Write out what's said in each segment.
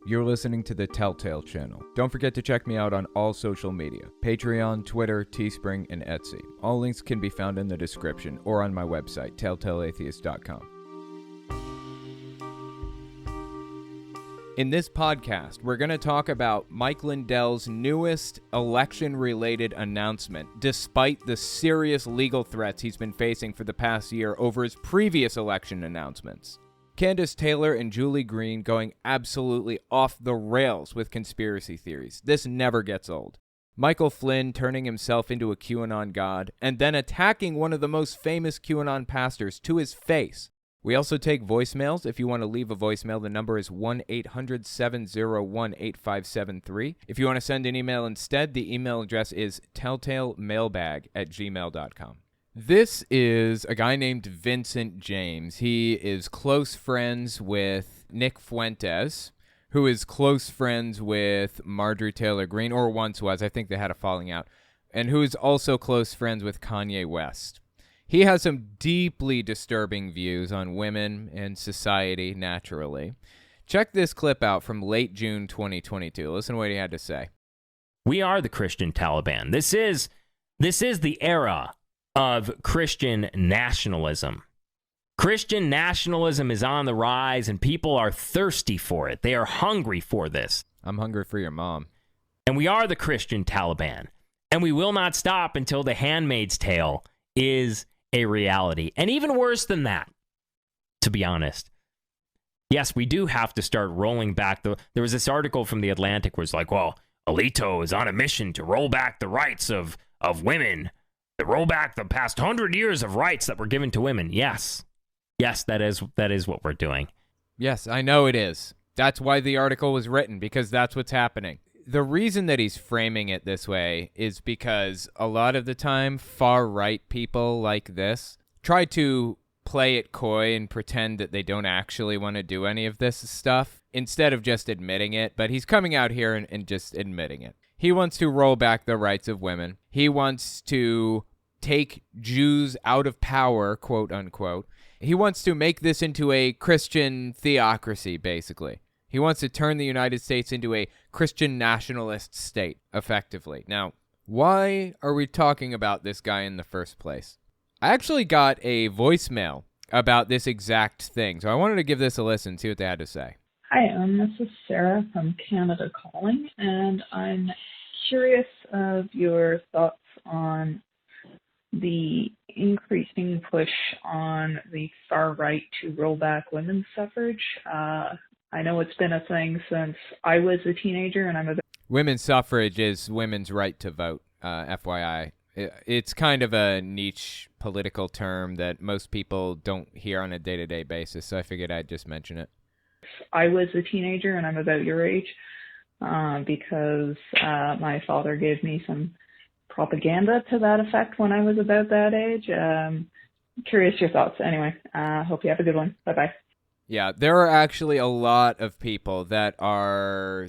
You're listening to the Telltale channel. Don't forget to check me out on all social media: Patreon, Twitter, Teespring, and Etsy. All links can be found in the description or on my website, telltaleatheist.com. In this podcast, we're going to talk about Mike Lindell's newest election-related announcement, despite the serious legal threats he's been facing for the past year over his previous election announcements. Candace Taylor and Julie Green going absolutely off the rails with conspiracy theories. This never gets old. Michael Flynn turning himself into a QAnon god, and then attacking one of the most famous QAnon pastors to his face. We also take voicemails. If you want to leave a voicemail, the number is 1-800-701-8573. If you want to send an email instead, the email address is telltalemailbag@gmail.com. This is a guy named Vincent James. He is close friends with Nick Fuentes, who is close friends with Marjorie Taylor Greene, or once was. I think they had a falling out. And who is also close friends with Kanye West. He has some deeply disturbing views on women and society, naturally. Check this clip out from late June 2022. Listen to what he had to say. We are the Christian Taliban. This is the era of Christian nationalism. Christian nationalism is on the rise, and people are thirsty for it. They are hungry for this. I'm hungry for your mom. And we are the Christian Taliban. And we will not stop until The Handmaid's Tale is a reality. And even worse than that, to be honest. Yes, we do have to start rolling back there was this article from The Atlantic where it's like, well, Alito is on a mission to roll back the rights of women, to roll back the past 100 years of rights that were given to women. Yes, that is what we're doing. Yes, I know it is. That's why the article was written, because that's what's happening. The reason that he's framing it this way is because a lot of the time, far-right people like this try to play it coy and pretend that they don't actually want to do any of this stuff instead of just admitting it. But he's coming out here and just admitting it. He wants to roll back the rights of women. He wants to take Jews out of power, quote unquote. He wants to make this into a Christian theocracy, basically. He wants to turn the United States into a Christian nationalist state, effectively. Now, why are we talking about this guy in the first place? I actually got a voicemail about this exact thing, so I wanted to give this a listen, see what they had to say. Hi, this is Sarah from Canada calling, and I'm curious of your thoughts on the increasing push on the far right to roll back women's suffrage. I know it's been a thing since I was a teenager, and I'm a... Women's suffrage is women's right to vote, FYI. It's kind of a niche political term that most people don't hear on a day-to-day basis, so I figured I'd just mention it. I was a teenager, and I'm about your age, because my father gave me some propaganda to that effect when I was about that age. Curious your thoughts. Anyway, hope you have a good one. Bye-bye. Yeah, there are actually a lot of people that are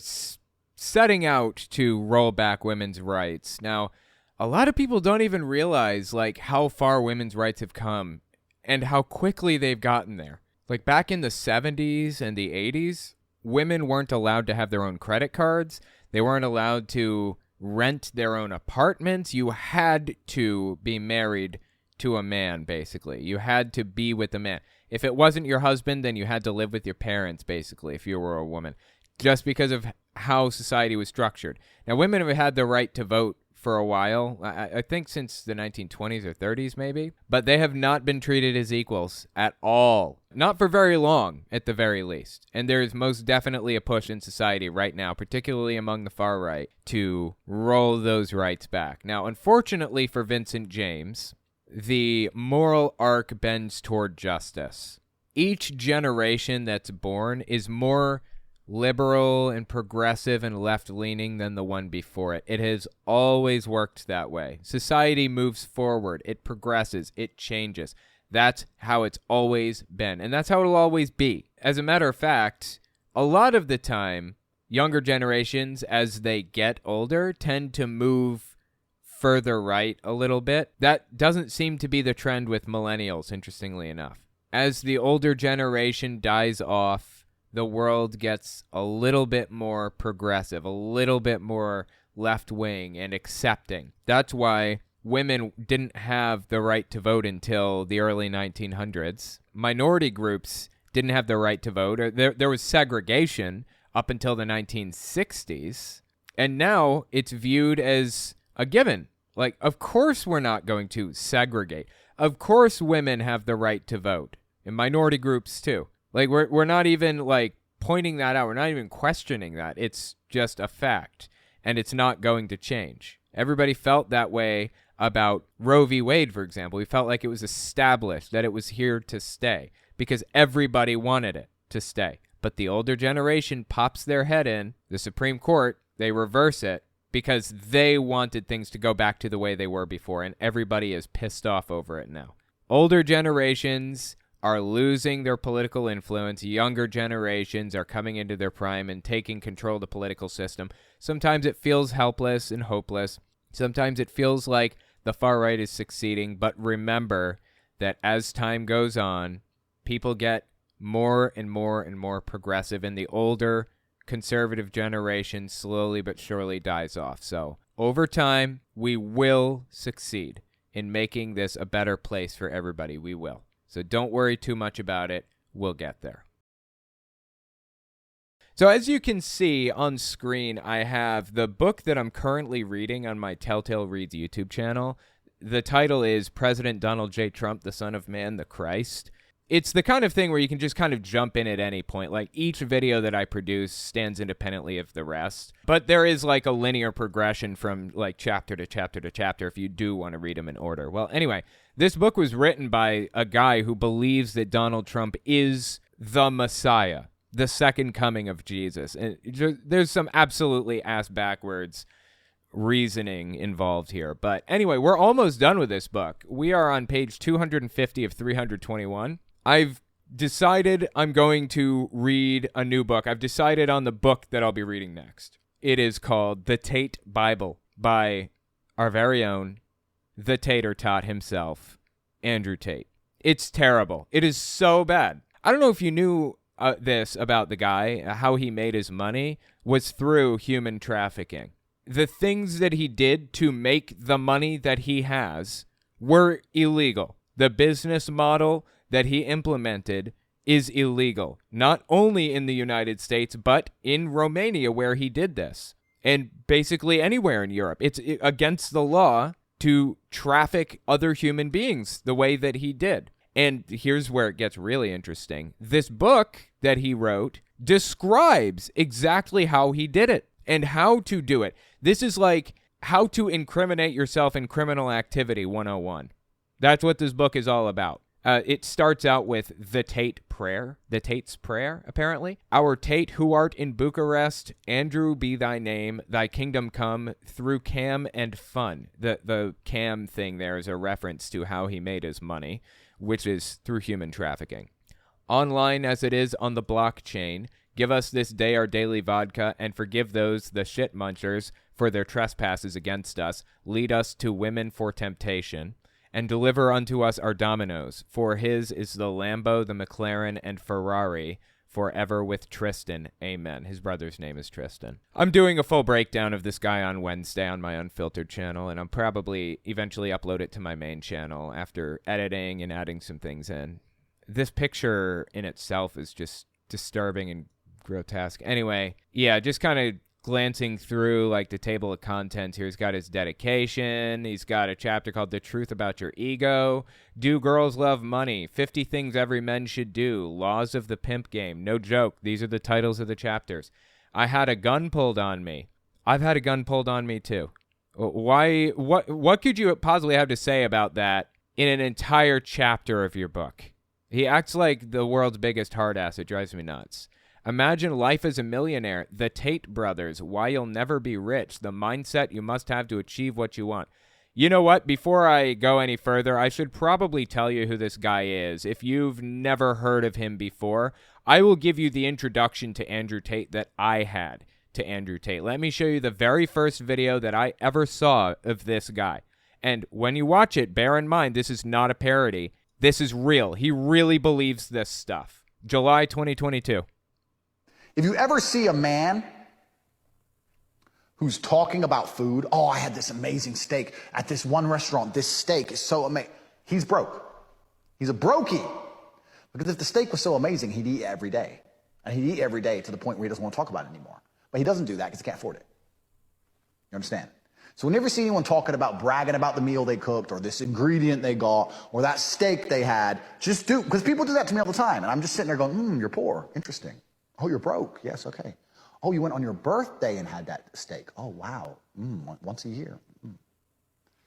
setting out to roll back women's rights. Now, a lot of people don't even realize like how far women's rights have come and how quickly they've gotten there. Like back in the 70s and the 80s, women weren't allowed to have their own credit cards. They weren't allowed to rent their own apartments. You had to be married to a man, basically. You had to be with a man. If it wasn't your husband, then you had to live with your parents, basically, if you were a woman, just because of how society was structured. Now, women have had the right to vote for a while, I think since the 1920s or 30s, maybe, but they have not been treated as equals at all. Not for very long, at the very least. And there is most definitely a push in society right now, particularly among the far right, to roll those rights back. Now, unfortunately for Vincent James, the moral arc bends toward justice. Each generation that's born is more liberal and progressive and left-leaning than the one before it. It has always worked that way. Society moves forward. It progresses. It changes. That's how it's always been, and that's how it'll always be. As a matter of fact, a lot of the time, younger generations, as they get older, tend to move further right a little bit. That doesn't seem to be the trend with millennials, interestingly enough. As the older generation dies off, the world gets a little bit more progressive, a little bit more left-wing and accepting. That's why women didn't have the right to vote until the early 1900s. Minority groups didn't have the right to vote. There was segregation up until the 1960s, and now it's viewed as a given. Like, of course we're not going to segregate. Of course women have the right to vote, and minority groups too. Like, we're not even, like, pointing that out. We're not even questioning that. It's just a fact, and it's not going to change. Everybody felt that way about Roe v. Wade, for example. We felt like it was established, that it was here to stay, because everybody wanted it to stay. But the older generation pops their head in, the Supreme Court, they reverse it, because they wanted things to go back to the way they were before, and everybody is pissed off over it now. Older generations are losing their political influence. Younger generations are coming into their prime and taking control of the political system. Sometimes it feels helpless and hopeless. Sometimes it feels like the far right is succeeding. But remember that as time goes on, people get more and more and more progressive, and the older conservative generation slowly but surely dies off. So over time, we will succeed in making this a better place for everybody. We will. So don't worry too much about it. We'll get there. So as you can see on screen, I have the book that I'm currently reading on my Telltale Reads YouTube channel. The title is President Donald J. Trump, the Son of Man, the Christ. It's the kind of thing where you can just kind of jump in at any point. Like, each video that I produce stands independently of the rest. But there is like a linear progression from like chapter to chapter to chapter if you do want to read them in order. Well, anyway, this book was written by a guy who believes that Donald Trump is the Messiah, the second coming of Jesus. And there's some absolutely ass-backwards reasoning involved here. But anyway, we're almost done with this book. We are on page 250 of 321. I've decided I'm going to read a new book. I've decided on the book that I'll be reading next. It is called The Tate Bible by our very own, the Tater Tot himself, Andrew Tate. It's terrible. It is so bad. I don't know if you knew this about the guy. How he made his money was through human trafficking. The things that he did to make the money that he has were illegal. The business model that he implemented is illegal, not only in the United States, but in Romania where he did this, and basically anywhere in Europe. It's against the law to traffic other human beings the way that he did. And here's where it gets really interesting. This book that he wrote describes exactly how he did it and how to do it. This is like how to incriminate yourself in criminal activity 101. That's what this book is all about. It starts out with the Tate prayer, the Tate's prayer, apparently. Our Tate, who art in Bucharest, Andrew be thy name, thy kingdom come through cam and fun. The cam thing there is a reference to how he made his money, which is through human trafficking. Online as it is on the blockchain, give us this day our daily vodka, and forgive those, the shit munchers, for their trespasses against us. Lead us to women for temptation. And deliver unto us our dominoes, for his is the Lambo, the McLaren, and Ferrari, forever with Tristan. Amen. His brother's name is Tristan. I'm doing a full breakdown of this guy on Wednesday on my Unfiltered channel, and I'll probably eventually upload it to my main channel after editing and adding some things in. This picture in itself is just disturbing and grotesque. Anyway, yeah, just kind of glancing through like the table of contents here. He's got his dedication. He's got a chapter called The Truth About Your Ego. Do Girls Love Money? 50 Things Every Man Should Do. Laws of the Pimp Game. No joke. These are the titles of the chapters. I had a gun pulled on me. I've had a gun pulled on me too. Why? What could you possibly have to say about that in an entire chapter of your book? He acts like the world's biggest hard ass. It drives me nuts. Imagine life as a millionaire. The Tate brothers. Why you'll never be rich. The mindset you must have to achieve what you want. You know what? Before I go any further, I should probably tell you who this guy is. If you've never heard of him before, I will give you the introduction to Andrew Tate that I had to Andrew Tate. Let me show you the very first video that I ever saw of this guy. And when you watch it, bear in mind, this is not a parody. This is real. He really believes this stuff. July 2022. If you ever see a man who's talking about food, oh, I had this amazing steak at this one restaurant. This steak is so amazing. He's broke. He's a brokey. Because if the steak was so amazing, he'd eat every day. And he'd eat every day to the point where he doesn't want to talk about it anymore. But he doesn't do that because he can't afford it. You understand? So whenever you see anyone talking about bragging about the meal they cooked or this ingredient they got or that steak they had, just do, because people do that to me all the time. And I'm just sitting there going, you're poor. Interesting. Oh, you're broke. Yes, okay. Oh, you went on your birthday and had that steak. Oh, wow. Once a year.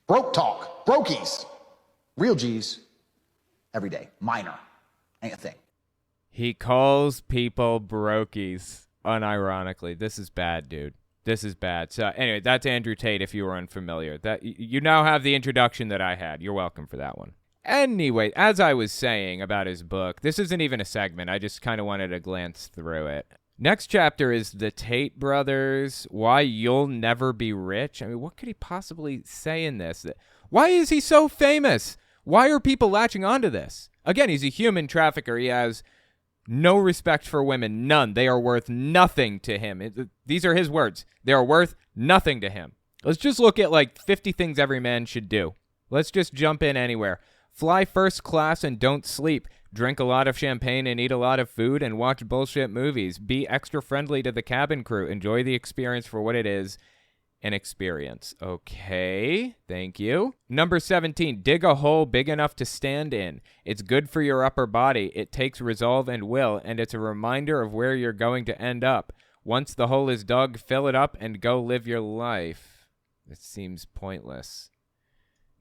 Broke talk. Brokies. Real G's. Every day. Minor. Ain't a thing. He calls people brokies, unironically. This is bad, dude. This is bad. So anyway, that's Andrew Tate, if you were unfamiliar. That you now have the introduction that I had. You're welcome for that one. Anyway, as I was saying about his book, this isn't even a segment. I just kind of wanted to glance through it. Next chapter is The Tate Brothers, Why You'll Never Be Rich. I mean, what could he possibly say in this? Why is he so famous? Why are people latching onto this? Again, he's a human trafficker. He has no respect for women. None. They are worth nothing to him. These are his words. They are worth nothing to him. Let's just look at like 50 things every man should do. Let's just jump in anywhere. Fly first class and don't sleep. Drink a lot of champagne and eat a lot of food and watch bullshit movies. Be extra friendly to the cabin crew. Enjoy the experience for what it is. An experience. Okay, thank you. Number 17, dig a hole big enough to stand in. It's good for your upper body. It takes resolve and will, and it's a reminder of where you're going to end up. Once the hole is dug, fill it up and go live your life. It seems pointless.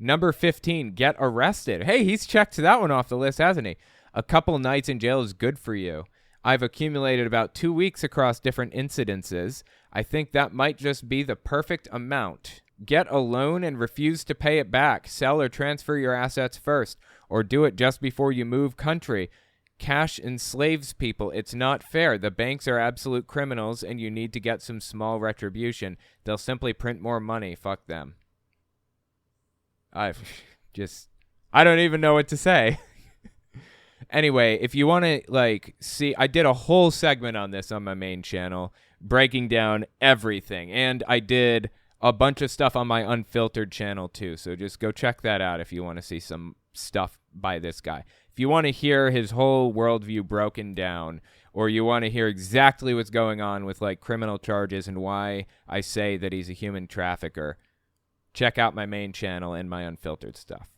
Number 15, get arrested. Hey, he's checked that one off the list, hasn't he? A couple nights in jail is good for you. I've accumulated about 2 weeks across different incidences. I think that might just be the perfect amount. Get a loan and refuse to pay it back. Sell or transfer your assets first, or do it just before you move country. Cash enslaves people. It's not fair. The banks are absolute criminals, and you need to get some small retribution. They'll simply print more money. Fuck them. I don't even know what to say. Anyway, if you want to see, I did a whole segment on this on my main channel, breaking down everything, and I did a bunch of stuff on my unfiltered channel too. So just go check that out if you want to see some stuff by this guy. If you want to hear his whole worldview broken down, or you want to hear exactly what's going on with criminal charges and why I say that he's a human trafficker, check out my main channel and my unfiltered stuff.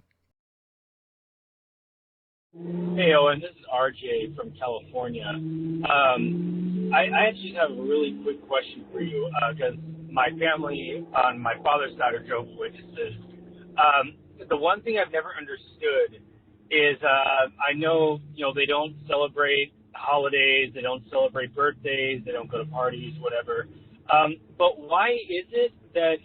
Hey, Owen, this is RJ from California. I actually have a really quick question for you because my family on my father's side are Jehovah's Witnesses. The one thing I've never understood is I know, they don't celebrate holidays, they don't celebrate birthdays, they don't go to parties, whatever. But why is it that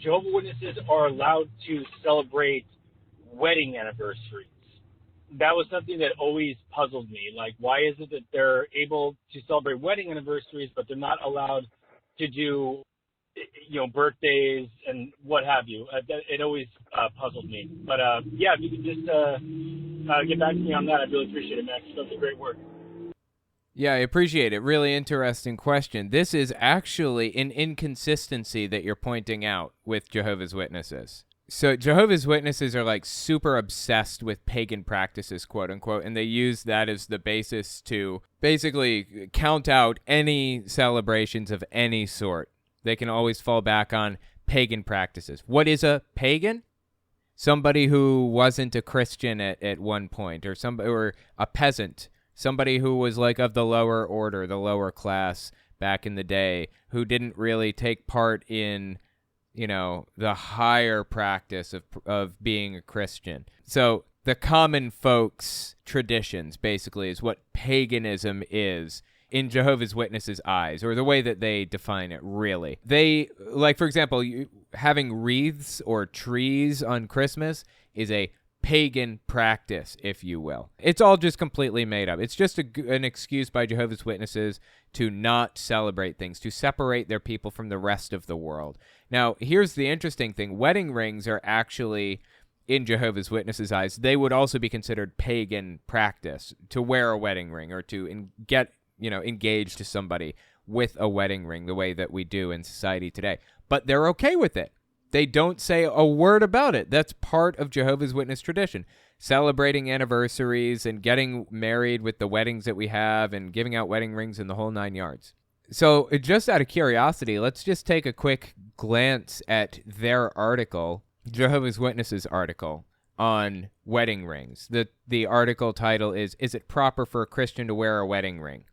Jehovah's Witnesses are allowed to celebrate wedding anniversaries? That was something that always puzzled me. Why is it that they're able to celebrate wedding anniversaries, but they're not allowed to do, birthdays and what have you? It always puzzled me. But, yeah, if you could just get back to me on that, I'd really appreciate it, Max. That's great work. Yeah, I appreciate it. Really interesting question. This is actually an inconsistency that you're pointing out with Jehovah's Witnesses. So Jehovah's Witnesses are super obsessed with pagan practices, quote unquote, and they use that as the basis to basically count out any celebrations of any sort. They can always fall back on pagan practices. What is a pagan? Somebody who wasn't a Christian at one point, or a peasant, somebody who was of the lower order, the lower class back in the day, who didn't really take part in the higher practice of being a Christian. So the common folks' traditions basically is what paganism is in Jehovah's Witnesses' eyes, or the way that they define it, really. They, for example, having wreaths or trees on Christmas is a pagan practice, if you will. It's all just completely made up. It's just an excuse by Jehovah's Witnesses to not celebrate things, to separate their people from the rest of the world. Now, here's the interesting thing. Wedding rings are actually, in Jehovah's Witnesses' eyes, they would also be considered pagan practice to wear a wedding ring or to get engaged to somebody with a wedding ring the way that we do in society today. But they're okay with it. They don't say a word about it. That's part of Jehovah's Witness tradition. Celebrating anniversaries and getting married with the weddings that we have and giving out wedding rings in the whole 9 yards. So just out of curiosity, let's just take a quick glance at their article, Jehovah's Witnesses article on wedding rings. The article title is it proper for a Christian to wear a wedding ring?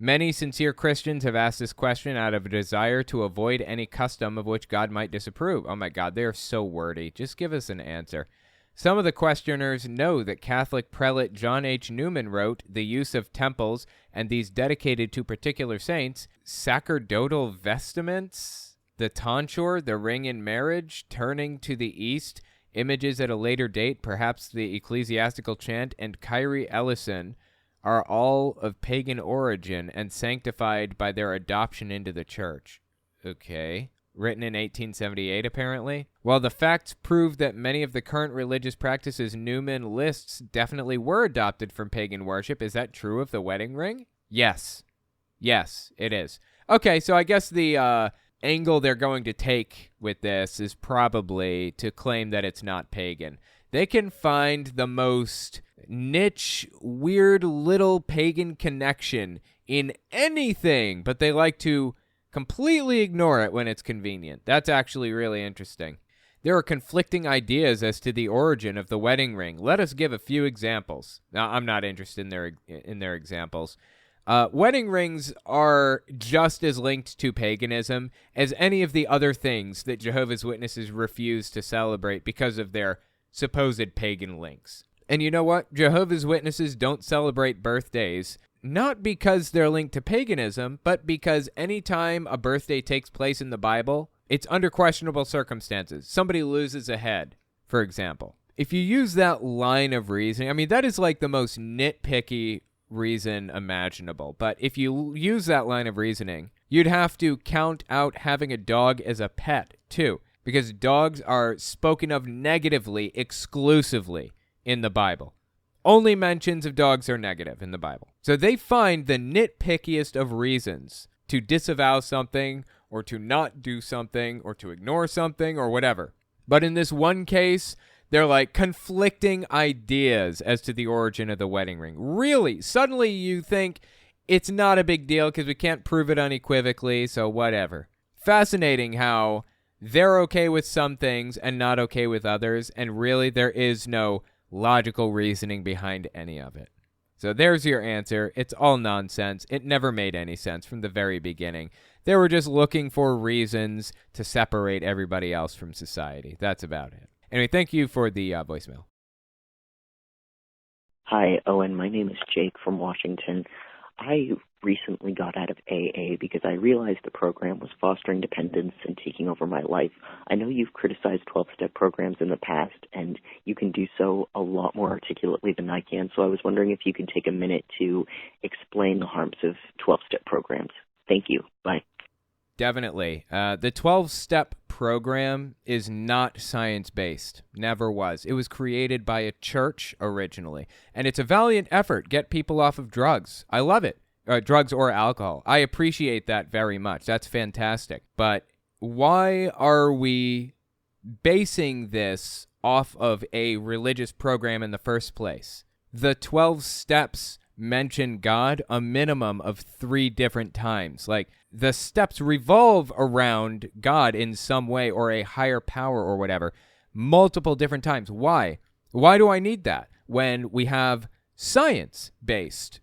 Many sincere Christians have asked this question out of a desire to avoid any custom of which God might disapprove. Oh my God, they are so wordy. Just give us an answer. Some of the questioners know that Catholic prelate John H. Newman wrote the use of temples and these dedicated to particular saints, sacerdotal vestments, the tonsure, the ring in marriage, turning to the east, images at a later date, perhaps the ecclesiastical chant, and Kyrie Ellison are all of pagan origin and sanctified by their adoption into the church. Okay. Written in 1878, apparently. While the facts prove that many of the current religious practices Newman lists definitely were adopted from pagan worship, is that true of the wedding ring? Yes. Yes, it is. Okay, so I guess the angle they're going to take with this is probably to claim that it's not pagan. They can find the most niche, weird little pagan connection in anything, but they like to completely ignore it when it's convenient. That's actually really interesting. There are conflicting ideas as to the origin of the wedding ring. Let us give a few examples. Now, I'm not interested in their examples. Wedding rings are just as linked to paganism as any of the other things that Jehovah's Witnesses refuse to celebrate because of their supposed pagan links. And you know what? Jehovah's Witnesses don't celebrate birthdays, not because they're linked to paganism, but because anytime a birthday takes place in the Bible, it's under questionable circumstances. Somebody loses a head, for example. If you use that line of reasoning, I mean, that is like the most nitpicky reason imaginable. But if you use that line of reasoning, you'd have to count out having a dog as a pet, too, because dogs are spoken of negatively exclusively in the Bible. Only mentions of dogs are negative in the Bible. So they find the nitpickiest of reasons to disavow something or to not do something or to ignore something or whatever. But in this one case, they're like conflicting ideas as to the origin of the wedding ring. Really, suddenly you think it's not a big deal because we can't prove it unequivocally, so whatever. Fascinating how they're okay with some things and not okay with others, and really there is no logical reasoning behind any of it. So there's your answer. It's all nonsense. It never made any sense from the very beginning. They were just looking for reasons to separate everybody else from society. That's about it. Anyway, thank you for the voicemail. Hi, Owen. My name is Jake from Washington. I recently got out of AA because I realized the program was fostering dependence and taking over my life. I know you've criticized 12-step programs in the past, and you can do so a lot more articulately than I can, so I was wondering if you could take a minute to explain the harms of 12-step programs. Thank you. Bye. Definitely. The 12-step program is not science-based. Never was. It was created by a church originally. And it's a valiant effort. Get people off of drugs. I love it. Drugs or alcohol. I appreciate that very much. That's fantastic. But why are we basing this off of a religious program in the first place? The 12 steps mention God a minimum of 3 different times. Like, the steps revolve around God in some way or a higher power or whatever multiple different times. Why? Why do I need that when we have science-based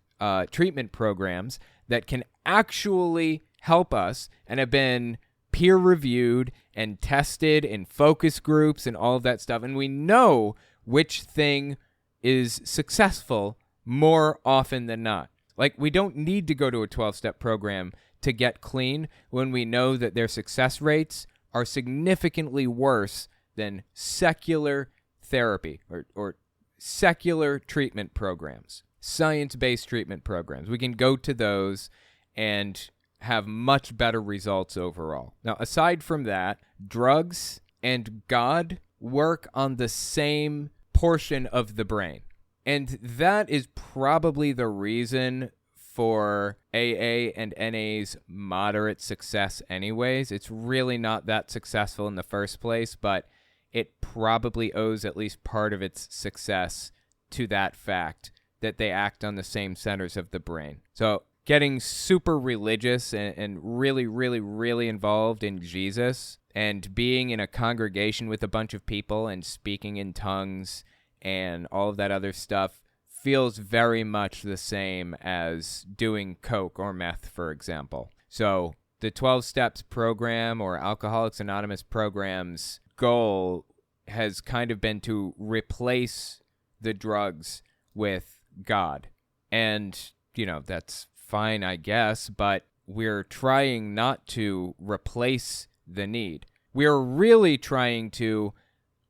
treatment programs that can actually help us and have been peer-reviewed and tested in focus groups and all of that stuff, and we know which thing is successful more often than not. Like, we don't need to go to a 12-step program to get clean when we know that their success rates are significantly worse than secular therapy or secular treatment programs, science-based treatment programs. We can go to those and have much better results overall. Now, aside from that, drugs and God work on the same portion of the brain. And that is probably the reason for AA and NA's moderate success anyways. It's really not that successful in the first place, but it probably owes at least part of its success to that fact that they act on the same centers of the brain. So getting super religious and really, really, really involved in Jesus and being in a congregation with a bunch of people and speaking in tongues and all of that other stuff feels very much the same as doing coke or meth, for example. So the 12 Steps program or Alcoholics Anonymous program's goal has kind of been to replace the drugs with God. And, that's fine, I guess, but we're trying not to replace the need. We're really trying to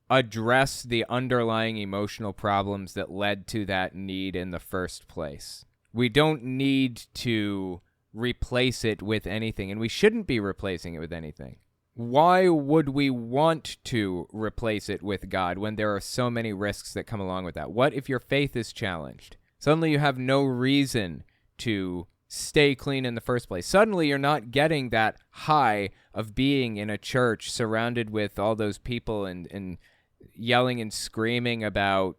address the underlying emotional problems that led to that need in the first place. We don't need to replace it with anything, and we shouldn't be replacing it with anything. Why would we want to replace it with God when there are so many risks that come along with that? What if your faith is challenged? Suddenly you have no reason to stay clean in the first place. Suddenly you're not getting that high of being in a church surrounded with all those people and yelling and screaming about,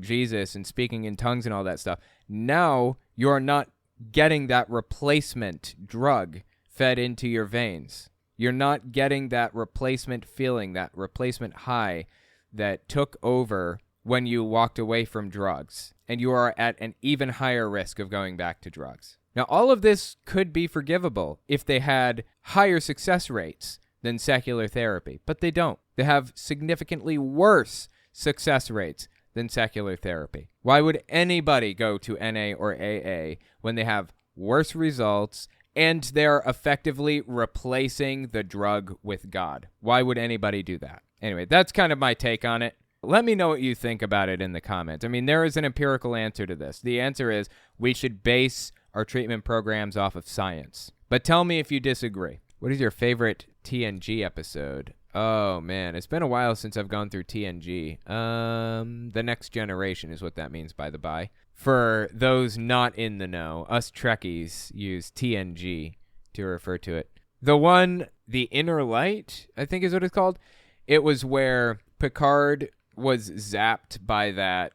Jesus and speaking in tongues and all that stuff. Now you're not getting that replacement drug fed into your veins. You're not getting that replacement feeling, that replacement high that took over when you walked away from drugs. And you are at an even higher risk of going back to drugs. Now, all of this could be forgivable if they had higher success rates than secular therapy, but they don't. They have significantly worse success rates than secular therapy. Why would anybody go to NA or AA when they have worse results and they're effectively replacing the drug with God? Why would anybody do that? Anyway, that's kind of my take on it. Let me know what you think about it in the comments. I mean, there is an empirical answer to this. The answer is we should base our treatment programs off of science. But tell me if you disagree. What is your favorite TNG episode? Oh, man, it's been a while since I've gone through TNG. The Next Generation is what that means, by the by. For those not in the know, us Trekkies use TNG to refer to it. The Inner Light, I think is what it's called. It was where Picard was zapped by that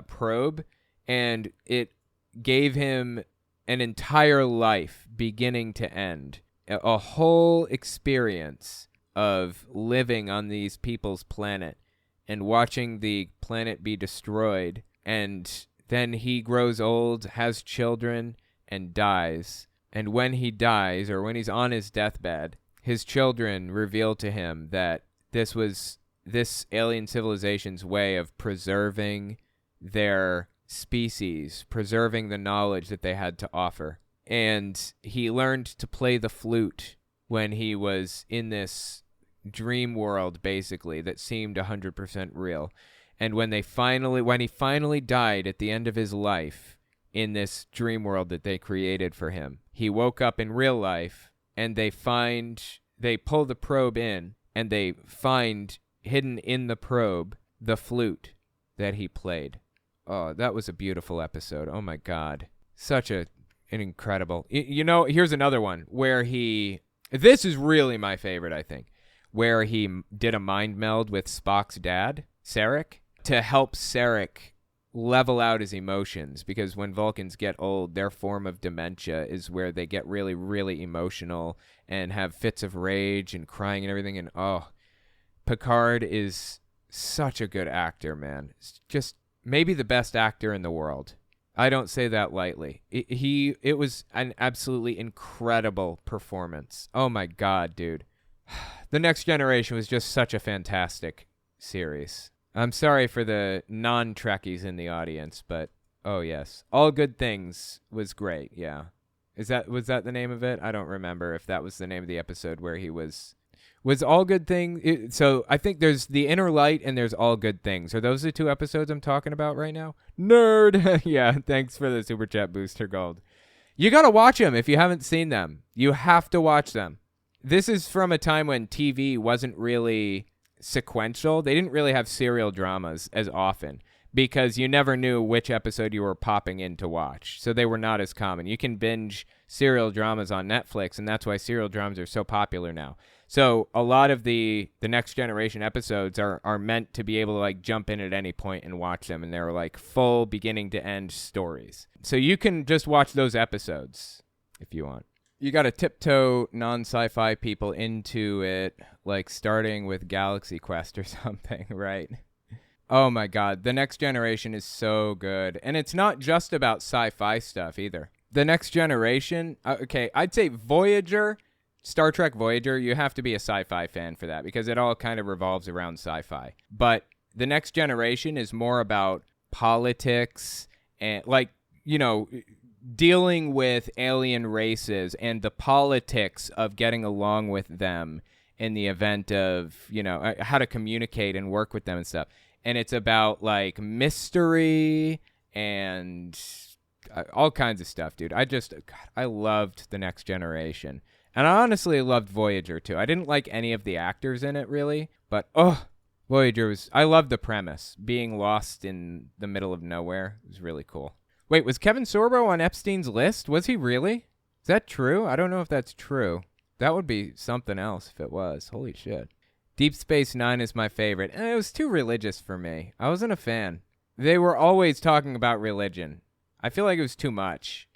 probe, and it gave him an entire life, beginning to end. A whole experience of living on these people's planet and watching the planet be destroyed. And then he grows old, has children, and dies. And when he dies, or when he's on his deathbed, his children reveal to him that this was this alien civilization's way of preserving their species, preserving the knowledge that they had to offer. And he learned to play the flute when he was in this dream world, basically, that seemed 100% real. And when he finally died at the end of his life in this dream world that they created for him, he woke up in real life, and they pull the probe in, and they find hidden in the probe the flute that he played. Oh, that was a beautiful episode. Oh my God. Such an incredible. Here's another one where this is really my favorite, I think, where he did a mind meld with Spock's dad, Sarek, to help Sarek level out his emotions, because when Vulcans get old, their form of dementia is where they get really, really emotional and have fits of rage and crying and everything. And Picard is such a good actor, man. It's just maybe the best actor in the world. I don't say that lightly. It was an absolutely incredible performance. Oh my God, dude. The Next Generation was just such a fantastic series. I'm sorry for the non-Trekkies in the audience, but oh yes. All Good Things was great, yeah. Was that the name of it? I don't remember if that was the name of the episode where he was All Good Things. So I think there's The Inner Light and there's All Good Things. Are those the two episodes I'm talking about right now? Nerd! Yeah, thanks for the Super Chat Booster Gold. You gotta watch them if you haven't seen them. You have to watch them. This is from a time when TV wasn't really sequential. They didn't really have serial dramas as often. because you never knew which episode you were popping in to watch. So they were not as common. You can binge serial dramas on Netflix, and that's why serial dramas are so popular now. So a lot of the Next Generation episodes are meant to be able to like jump in at any point and watch them, and they're like full beginning to end stories. So you can just watch those episodes if you want. You got to tiptoe non-sci-fi people into it, like starting with Galaxy Quest or something, right? Oh my God, The Next Generation is so good. And it's not just about sci-fi stuff either. The Next Generation, okay, I'd say Voyager, Star Trek Voyager, you have to be a sci-fi fan for that because it all kind of revolves around sci-fi. But The Next Generation is more about politics and like, you know, dealing with alien races and the politics of getting along with them in the event of, you know, how to communicate and work with them and stuff. And it's about like mystery and all kinds of stuff, dude. I loved The Next Generation. And I honestly loved Voyager too. I didn't like any of the actors in it really, but Voyager I loved the premise. Being lost in the middle of nowhere was really cool. Wait, was Kevin Sorbo on Epstein's list? Was he really? Is that true? I don't know if that's true. That would be something else if it was. Holy shit. Deep Space Nine is my favorite. And it was too religious for me. I wasn't a fan. They were always talking about religion. I feel like it was too much.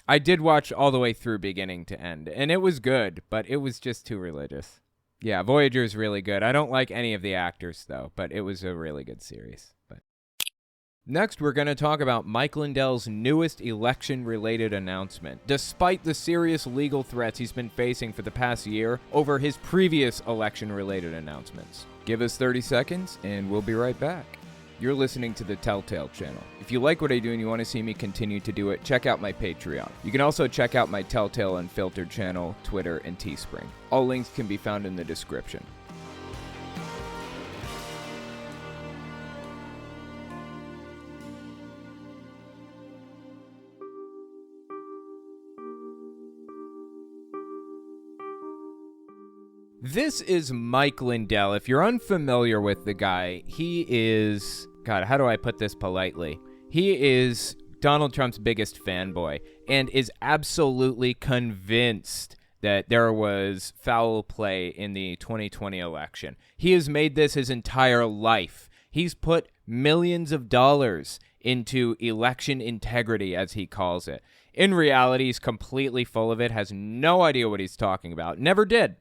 I did watch all the way through beginning to end, and it was good, but it was just too religious. Yeah, Voyager is really good. I don't like any of the actors, though, but it was a really good series. Next, we're going to talk about Mike Lindell's newest election-related announcement. Despite the serious legal threats he's been facing for the past year over his previous election-related announcements. Give us 30 seconds, and we'll be right back. You're listening to the Telltale channel. If you like what I do and you want to see me continue to do it, check out my Patreon. You can also check out my Telltale Unfiltered channel, Twitter, and Teespring. All links can be found in the description. This is Mike Lindell. If you're unfamiliar with the guy, he is... God, how do I put this politely? He is Donald Trump's biggest fanboy and is absolutely convinced that there was foul play in the 2020 election. He has made this his entire life. He's put millions of dollars into election integrity, as he calls it. In reality, he's completely full of it, has no idea what he's talking about, never did.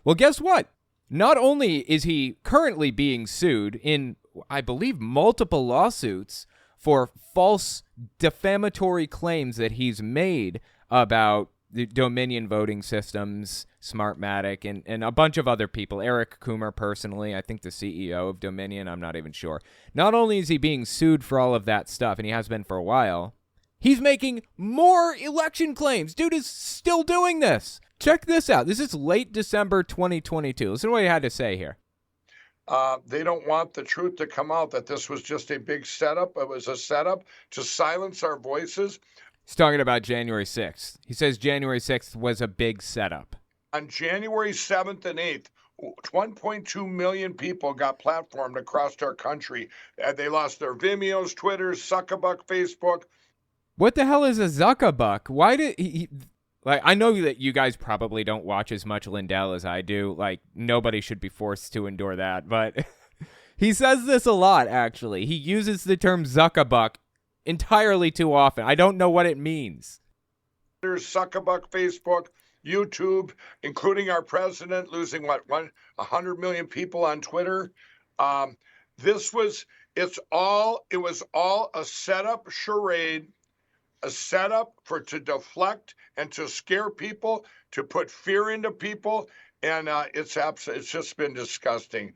Well, guess what? Not only is he currently being sued in, I believe, multiple lawsuits for false defamatory claims that he's made about the Dominion voting systems, Smartmatic, and a bunch of other people. Eric Coomer, personally, I think the CEO of Dominion, I'm not even sure. Not only is he being sued for all of that stuff, and he has been for a while, he's making more election claims. Dude is still doing this. Check this out. This is late December 2022. Listen to what he had to say here. They don't want the truth to come out that this was just a big setup. It was a setup to silence our voices. He's talking about January 6th. He says January 6th was a big setup. On January 7th and 8th, 1.2 million people got platformed across our country. They lost their Vimeos, Twitters, Zuckerbuck, Facebook. What the hell is a Zuckerbuck? Why did he... Like, I know that you guys probably don't watch as much Lindell as I do. Like, nobody should be forced to endure that. But he says this a lot, actually. He uses the term Zuckerbuck entirely too often. I don't know what it means. There's Zuckerbuck, Facebook, YouTube, including our president losing, 100 million people on Twitter. It was all a setup charade, a setup to deflect and to scare people, to put fear into people, and it's just been disgusting.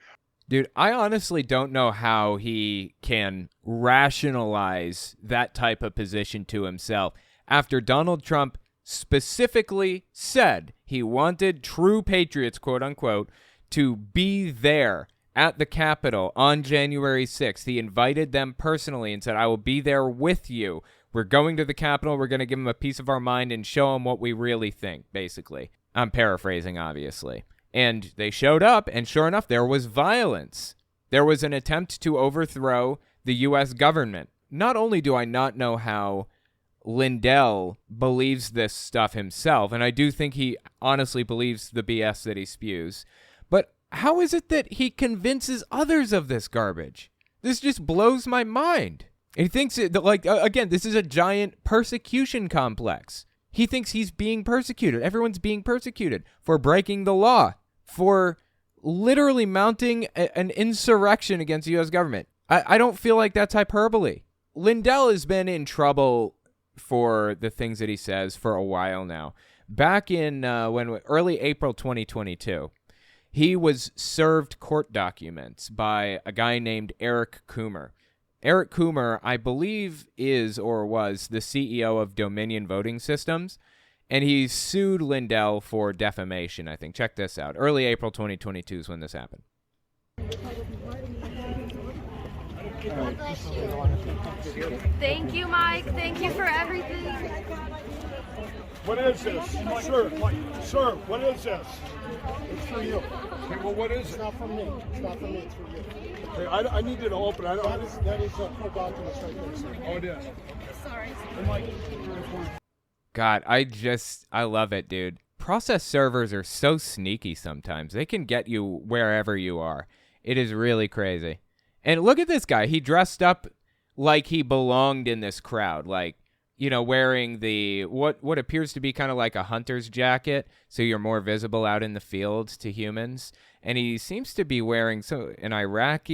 Dude, I honestly don't know how he can rationalize that type of position to himself after Donald Trump specifically said he wanted true patriots, quote unquote, to be there at the Capitol on January 6th. He invited them personally and said, I will be there with you. We're going to the Capitol. We're going to give them a piece of our mind and show them what we really think, basically. I'm paraphrasing, obviously. And they showed up, and sure enough, there was violence. There was an attempt to overthrow the U.S. government. Not only do I not know how Lindell believes this stuff himself, and I do think he honestly believes the BS that he spews, but how is it that he convinces others of this garbage? This just blows my mind. He thinks again, this is a giant persecution complex. He thinks he's being persecuted. Everyone's being persecuted for breaking the law, for literally mounting an insurrection against the U.S. government. I don't feel like that's hyperbole. Lindell has been in trouble for the things that he says for a while now. Back in early April 2022, he was served court documents by a guy named Eric Coomer. Eric Coomer, I believe, is or was the CEO of Dominion Voting Systems, and he sued Lindell for defamation, I think. Check this out. Early April 2022 is when this happened. God bless you. Thank you, Mike. Thank you for everything. What is this? Sir, what is this? It's for you. Okay, well, what is it? It's not from me. It's not from me. It's for you. Okay, I need you to open it. That is for documents right there, sir. Oh, it is. Sorry. God, I love it, dude. Process servers are so sneaky sometimes. They can get you wherever you are. It is really crazy. And look at this guy. He dressed up like he belonged in this crowd, like, you know, wearing the what appears to be kind of like a hunter's jacket, so you're more visible out in the fields to humans. And he seems to be wearing an Iraq,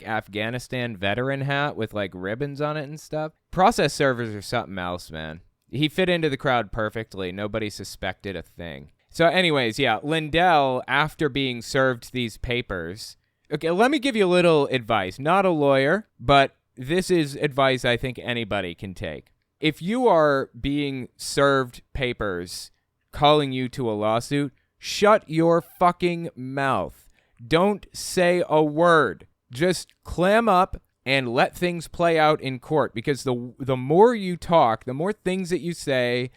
Afghanistan veteran hat with like ribbons on it and stuff. Process servers are something else, man. He fit into the crowd perfectly. Nobody suspected a thing. So anyways, yeah, Lindell, after being served these papers... Okay, let me give you a little advice. Not a lawyer, but this is advice I think anybody can take. If you are being served papers calling you to a lawsuit, shut your fucking mouth. Don't say a word. Just clam up and let things play out in court, because the more you talk, the more things that you say,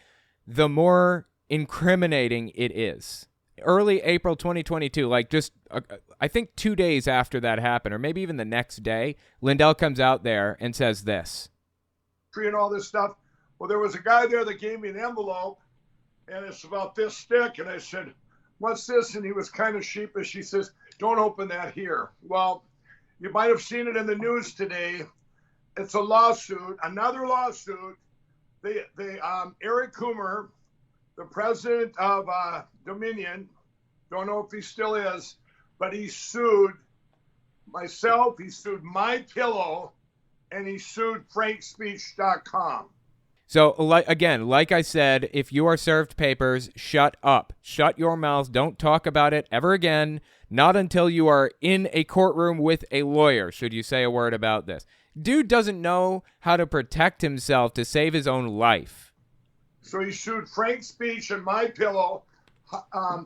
the more incriminating it is. Early April 2022, like just I think 2 days after that happened, or maybe even the next day, Lindell comes out there and says this. And all this stuff. Well, there was a guy there that gave me an envelope, and it's about this thick. And I said, what's this? And he was kind of sheepish. He says, don't open that here. Well, you might have seen it in the news today. It's a lawsuit, another lawsuit. Eric Coomer, the president of Dominion, don't know if he still is, but he sued myself, he sued MyPillow, and he sued FrankSpeech.com. So, like I said, if you are served papers, shut up. Shut your mouth. Don't talk about it ever again. Not until you are in a courtroom with a lawyer should you say a word about this. Dude doesn't know how to protect himself to save his own life. So he sued Frank Speech and MyPillow,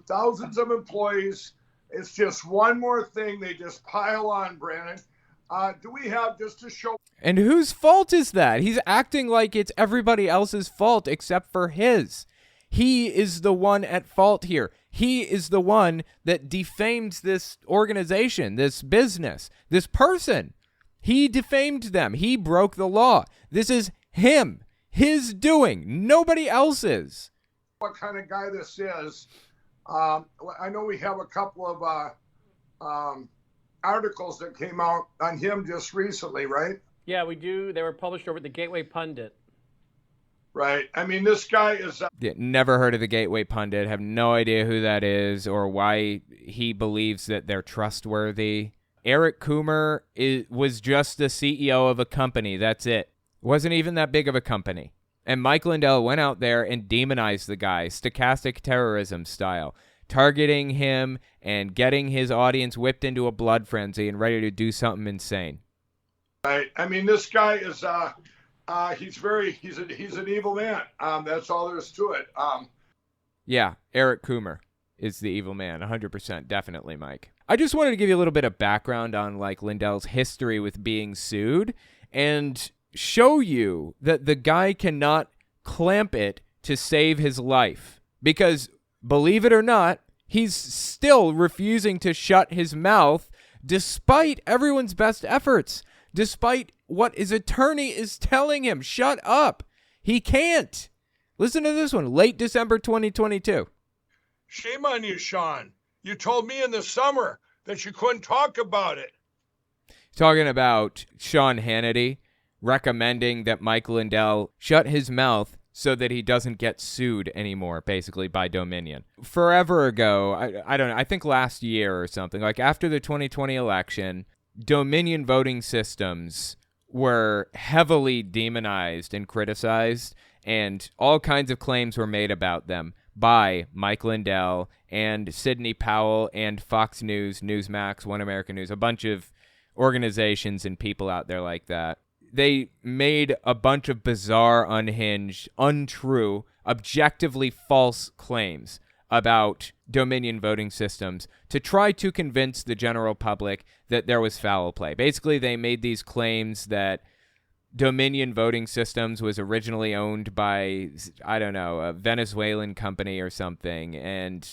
thousands of employees. It's just one more thing they just pile on, Brandon. Do we have just to show? And whose fault is that? He's acting like it's everybody else's fault except for his. He is the one at fault here. He is the one that defamed this organization, this business, this person. He defamed them. He broke the law. This is him. His doing. Nobody else's. What kind of guy this is. I know we have a couple of articles that came out on him just recently, right? Yeah, we do. They were published over at the Gateway Pundit. Right. I mean, this guy is... Never heard of the Gateway Pundit. Have no idea who that is or why he believes that they're trustworthy. Eric Coomer was just the CEO of a company. That's it. Wasn't even that big of a company. And Mike Lindell went out there and demonized the guy, stochastic terrorism style, targeting him and getting his audience whipped into a blood frenzy and ready to do something insane. Right. I mean, this guy is... he's an evil man. That's all there is to it. Yeah, Eric Coomer is the evil man, 100%, definitely, Mike. I just wanted to give you a little bit of background on like Lindell's history with being sued and show you that the guy cannot clamp it to save his life. Because, believe it or not, he's still refusing to shut his mouth despite everyone's best efforts, despite what his attorney is telling him. Shut up. He can't. Listen to this one. Late December 2022. Shame on you, Sean. You told me in the summer that you couldn't talk about it. Talking about Sean Hannity recommending that Mike Lindell shut his mouth so that he doesn't get sued anymore, basically, by Dominion. Forever ago, I don't know, I think last year or something, like after the 2020 election, Dominion voting systems were heavily demonized and criticized, and all kinds of claims were made about them by Mike Lindell and Sidney Powell and Fox News, Newsmax, One American News, a bunch of organizations and people out there like that. They made a bunch of bizarre, unhinged, untrue, objectively false claims about Dominion voting systems to try to convince the general public that there was foul play. Basically, they made these claims that Dominion voting systems was originally owned by, I don't know, a Venezuelan company or something, and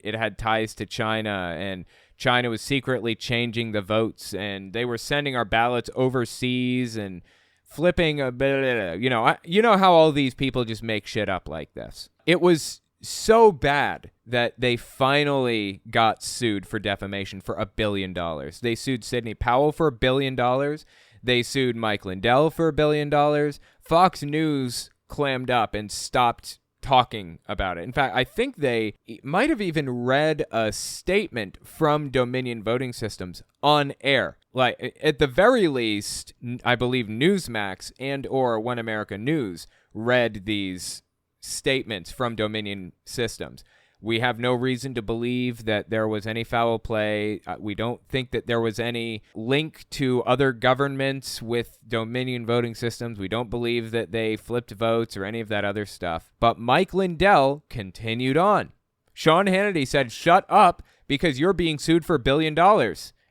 it had ties to China, and China was secretly changing the votes, and they were sending our ballots overseas and flipping a bit. You know how all these people just make shit up like this. It was so bad that they finally got sued for defamation for $1 billion. They sued Sidney Powell for $1 billion. They sued Mike Lindell for $1 billion. Fox News clammed up and stopped talking about it. In fact, I think they might have even read a statement from Dominion Voting Systems on air. Like, at the very least, I believe Newsmax and or One American News read these statements from Dominion Systems. We have no reason to believe that there was any foul play. We don't think that there was any link to other governments with Dominion voting systems. We don't believe that they flipped votes or any of that other stuff. But Mike Lindell continued on. Sean Hannity said, shut up because you're being sued for $1 billion.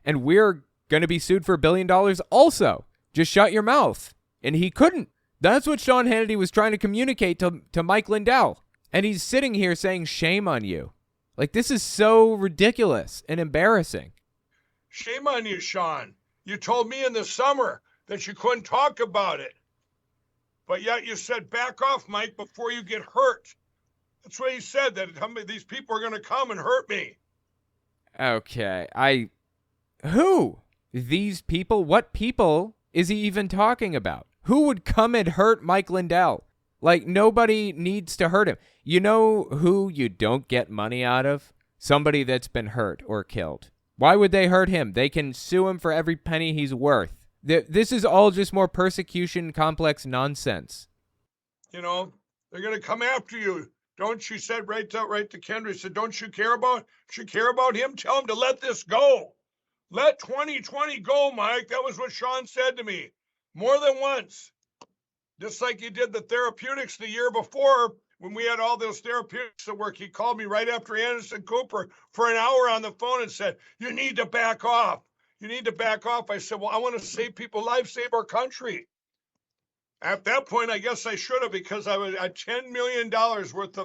And we're going to be sued for $1 billion also. Just shut your mouth. And he couldn't. That's what Sean Hannity was trying to communicate to Mike Lindell. And he's sitting here saying, shame on you. Like, this is so ridiculous and embarrassing. Shame on you, Sean. You told me in the summer that you couldn't talk about it. But yet you said, back off, Mike, before you get hurt. That's what he said, that these people are going to come and hurt me. Okay, who? These people? What people is he even talking about? Who would come and hurt Mike Lindell? Like, nobody needs to hurt him. You know who you don't get money out of? Somebody that's been hurt or killed. Why would they hurt him? They can sue him for every penny he's worth. This is all just more persecution complex nonsense. You know, they're going to come after you. Don't you said right to Kendra, said, don't you care about him? Tell him to let this go. Let 2020 go, Mike. That was what Sean said to me more than once. Just like he did the therapeutics the year before when we had all those therapeutics at work. He called me right after Anderson Cooper for an hour on the phone and said, you need to back off. You need to back off. I said, well, I want to save people's lives, save our country. At that point, I guess I should have, because I was at $10 million worth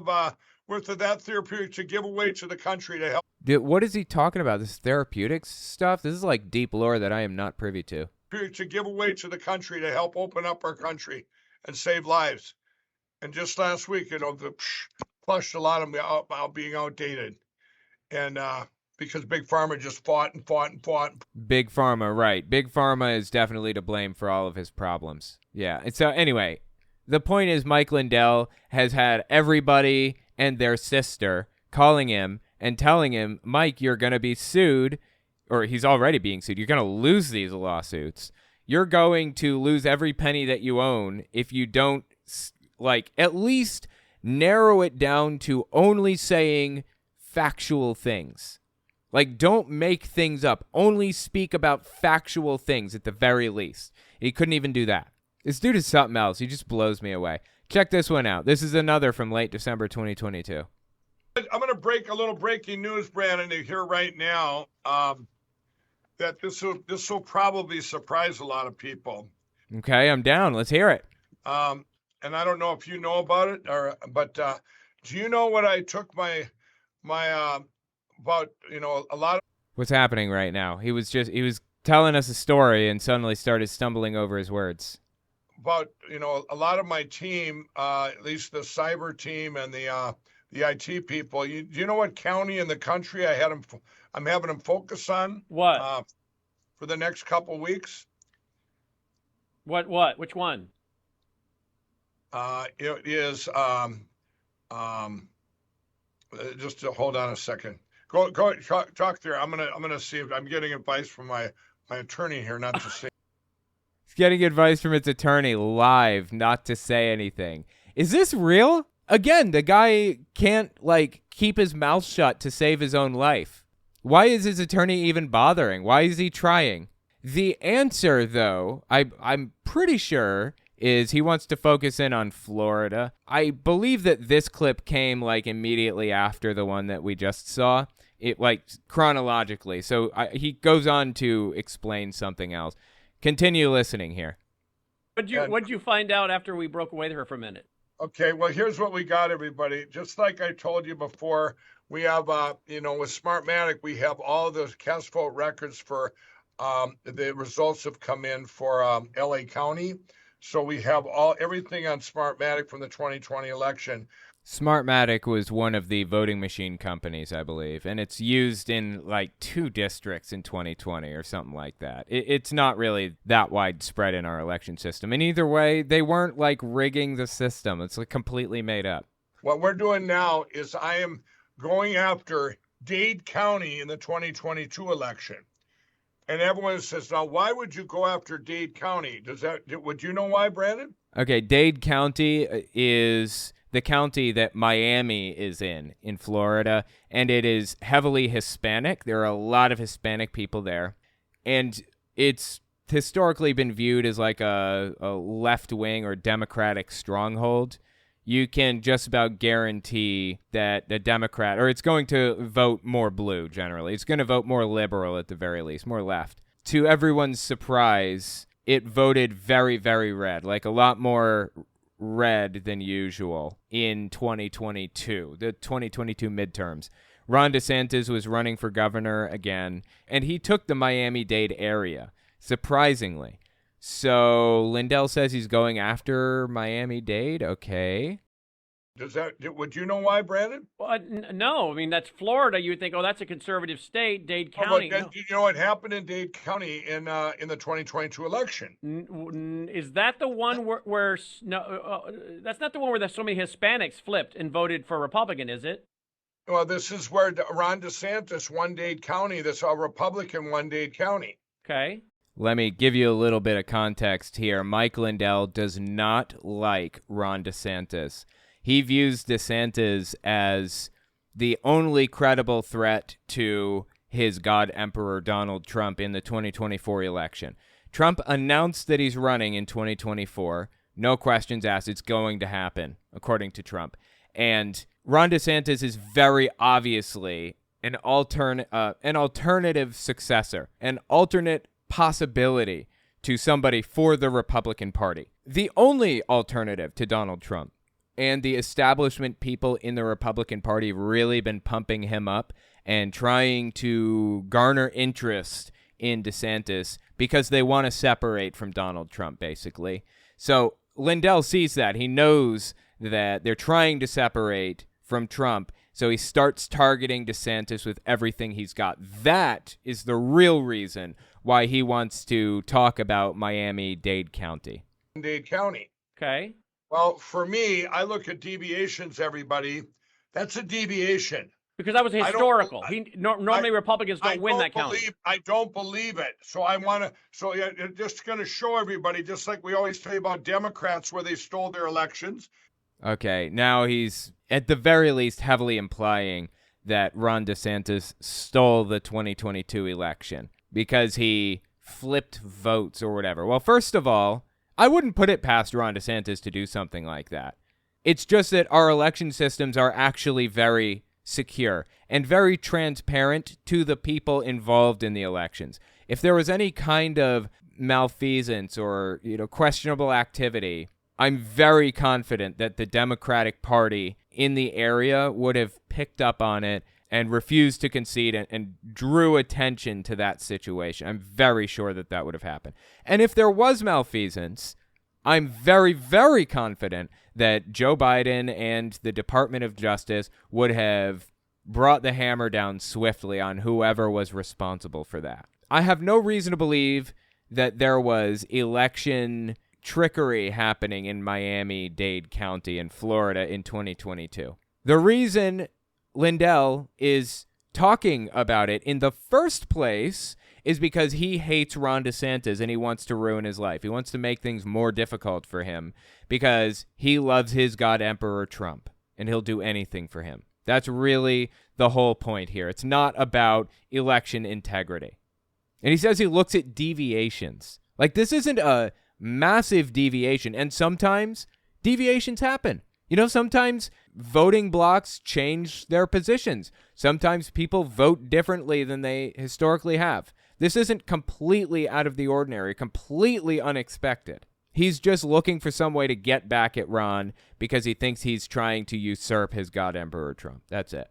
of that therapeutic to give away to the country to help. What is he talking about? This therapeutics stuff? This is like deep lore that I am not privy to. To give away to the country to help open up our country and save lives. And just last week, flushed a lot of them out being outdated. And because Big Pharma just fought. Big Pharma, right. Big Pharma is definitely to blame for all of his problems. Yeah. And so anyway, the point is Mike Lindell has had everybody and their sister calling him and telling him, Mike, you're going to be sued, or he's already being sued. You're going to lose these lawsuits. You're going to lose every penny that you own if you don't, like, at least narrow it down to only saying factual things. Like, don't make things up. Only speak about factual things at the very least. He couldn't even do that. This dude is something else. He just blows me away. Check this one out. This is another from late December 2022. I'm going to break a little breaking news, Brandon, here right now. That this will probably surprise a lot of people. Okay, I'm down. Let's hear it. And I don't know if you know about it, but do you know what I took my about, a lot of... What's happening right now? He was telling us a story and suddenly started stumbling over his words. But, a lot of my team, at least the cyber team and the IT people, do you know what county in the country I'm having them focus on? What? For the next couple weeks? What? Which one? It is, just hold on a second. Go talk there. I'm gonna see if I'm getting advice from my attorney here not to say. He's getting advice from his attorney live not to say anything. Is this real? Again, the guy can't, keep his mouth shut to save his own life. Why is his attorney even bothering? Why is he trying? The answer, though, I'm pretty sure, is he wants to focus in on Florida. I believe that this clip came, immediately after the one that we just saw. It, chronologically. So he goes on to explain something else. Continue listening here. What'd you find out after we broke away there for a minute? Okay, well, here's what we got, everybody. Just like I told you before, we have, with Smartmatic, we have all the cast vote records for the results have come in for LA County. So we have everything on Smartmatic from the 2020 election. Smartmatic was one of the voting machine companies, I believe, and it's used in 2 districts in 2020 or something like that. It's not really that widespread in our election system. And either way, they weren't rigging the system. It's completely made up. What we're doing now is I am going after Dade County in the 2022 election. And everyone says, now, why would you go after Dade County? Would you know why, Brandon? Okay, Dade County is the county that Miami is in Florida, and it is heavily Hispanic. There are a lot of Hispanic people there, and it's historically been viewed as a left-wing or Democratic stronghold. You can just about guarantee that the Democrat, or it's going to vote more blue generally. It's going to vote more liberal at the very least, more left. To everyone's surprise, it voted very, very red, a lot more red than usual in 2022, the 2022 midterms. Ron DeSantis was running for governor again, and he took the Miami-Dade area, surprisingly. So Lindell says he's going after Miami-Dade. Okay. Would you know why, Brandon? Well, no. I mean, that's Florida. You would think, that's a conservative state, Dade County. Do you know what happened in Dade County in the 2022 election? Is that the one where that's not the one where there's so many Hispanics flipped and voted for Republican, is it? Well, this is where Ron DeSantis won Dade County. That's a Republican won Dade County. Okay. Let me give you a little bit of context here. Mike Lindell does not like Ron DeSantis. He views DeSantis as the only credible threat to his God Emperor Donald Trump in the 2024 election. Trump announced that he's running in 2024. No questions asked. It's going to happen, according to Trump. And Ron DeSantis is very obviously an alternative successor, an alternate possibility to somebody for the Republican Party. The only alternative to Donald Trump. And the establishment people in the Republican Party have really been pumping him up and trying to garner interest in DeSantis because they want to separate from Donald Trump, basically. So Lindell sees that. He knows that they're trying to separate from Trump, so he starts targeting DeSantis with everything he's got. That is the real reason why he wants to talk about Miami-Dade County. Dade County. Okay. Well, for me, I look at deviations, everybody. That's a deviation. Because that was historical. Normally Republicans don't win that county. I don't believe it. So just going to show everybody, just like we always say about Democrats where they stole their elections. Okay, now he's, at the very least, heavily implying that Ron DeSantis stole the 2022 election because he flipped votes or whatever. Well, first of all, I wouldn't put it past Ron DeSantis to do something like that. It's just that our election systems are actually very secure and very transparent to the people involved in the elections. If there was any kind of malfeasance or questionable activity, I'm very confident that the Democratic Party in the area would have picked up on it and refused to concede and drew attention to that situation. I'm very sure that that would have happened. And if there was malfeasance, I'm very, very confident that Joe Biden and the Department of Justice would have brought the hammer down swiftly on whoever was responsible for that. I have no reason to believe that there was election trickery happening in Miami-Dade County in Florida in 2022. The reason Lindell is talking about it in the first place is because he hates Ron DeSantis and he wants to ruin his life. He wants to make things more difficult for him because he loves his God Emperor Trump and he'll do anything for him. That's really the whole point here. It's not about election integrity. And he says he looks at deviations. Like, this isn't a massive deviation. And sometimes deviations happen. You know, sometimes voting blocks change their positions. Sometimes people vote differently than they historically have. This isn't completely out of the ordinary, completely unexpected. He's just looking for some way to get back at Ron because he thinks he's trying to usurp his God Emperor Trump. That's it.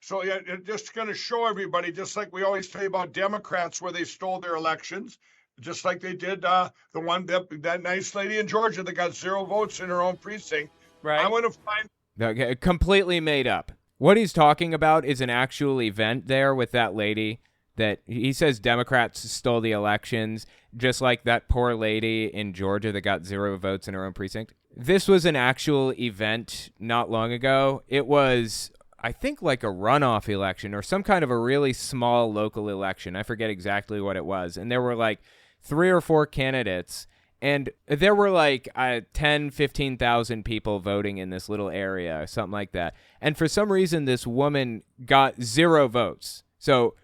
So yeah, just going to show everybody, just like we always say about Democrats where they stole their elections, just like they did the one that nice lady in Georgia that got 0 votes in her own precinct. Right. I want to find. Okay, completely made up. What he's talking about is an actual event there with that lady that he says Democrats stole the elections, just like that poor lady in Georgia that got 0 votes in her own precinct. This was an actual event not long ago. It was, I think, like a runoff election or some kind of a really small local election. I forget exactly what it was. And there were like 3 or 4 candidates. And there were like 10, 15,000 people voting in this little area or something like that. And for some reason, this woman got 0 votes. So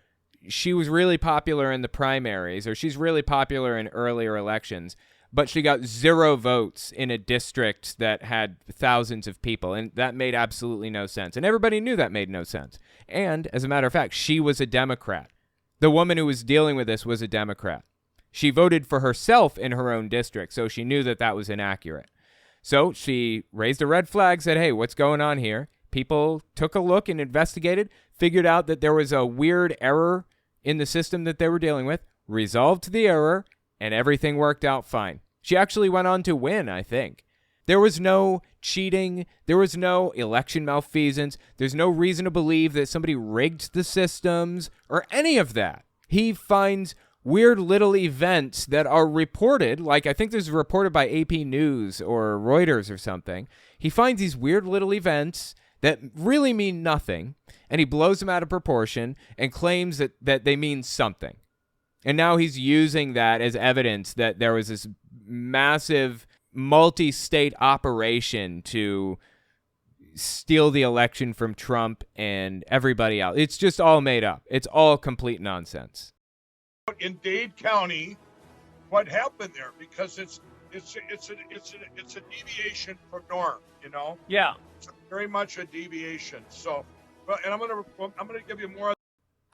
she was really popular in the primaries, or she's really popular in earlier elections, but she got 0 votes in a district that had thousands of people. And that made absolutely no sense. And everybody knew that made no sense. And as a matter of fact, she was a Democrat. The woman who was dealing with this was a Democrat. She voted for herself in her own district, so she knew that that was inaccurate. So she raised a red flag, said, hey, what's going on here? People took a look and investigated, figured out that there was a weird error in the system that they were dealing with, resolved the error, and everything worked out fine. She actually went on to win, I think. There was no cheating. There was no election malfeasance. There's no reason to believe that somebody rigged the systems or any of that. He finds weird little events that are reported, like I think this is reported by AP News or Reuters or something. He finds these weird little events that really mean nothing, and he blows them out of proportion and claims that they mean something. And now he's using that as evidence that there was this massive multi-state operation to steal the election from Trump and everybody else. It's just all made up. It's all complete nonsense. In Dade County, what happened there? Because it's a deviation from norm, you know. Yeah. It's very much a deviation. So, well, and I'm gonna give you more.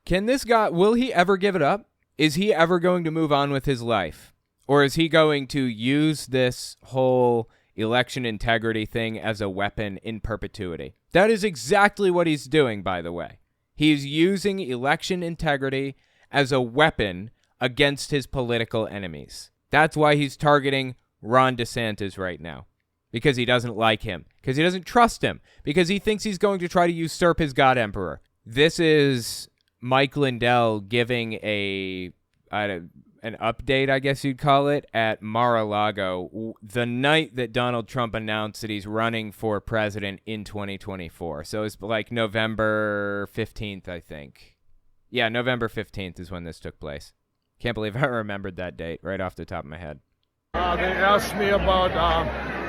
Can this guy? Will he ever give it up? Is he ever going to move on with his life, or is he going to use this whole election integrity thing as a weapon in perpetuity? That is exactly what he's doing, by the way. He's using election integrity as a weapon against his political enemies. That's why he's targeting Ron DeSantis right now, because he doesn't like him, because he doesn't trust him, because he thinks he's going to try to usurp his God Emperor. This is Mike Lindell giving an update, I guess you'd call it, at Mar-a-Lago the night that Donald Trump announced that he's running for president in 2024. So it's like November 15th, I think. Yeah, November 15th is when this took place. Can't believe I remembered that date right off the top of my head. They asked me about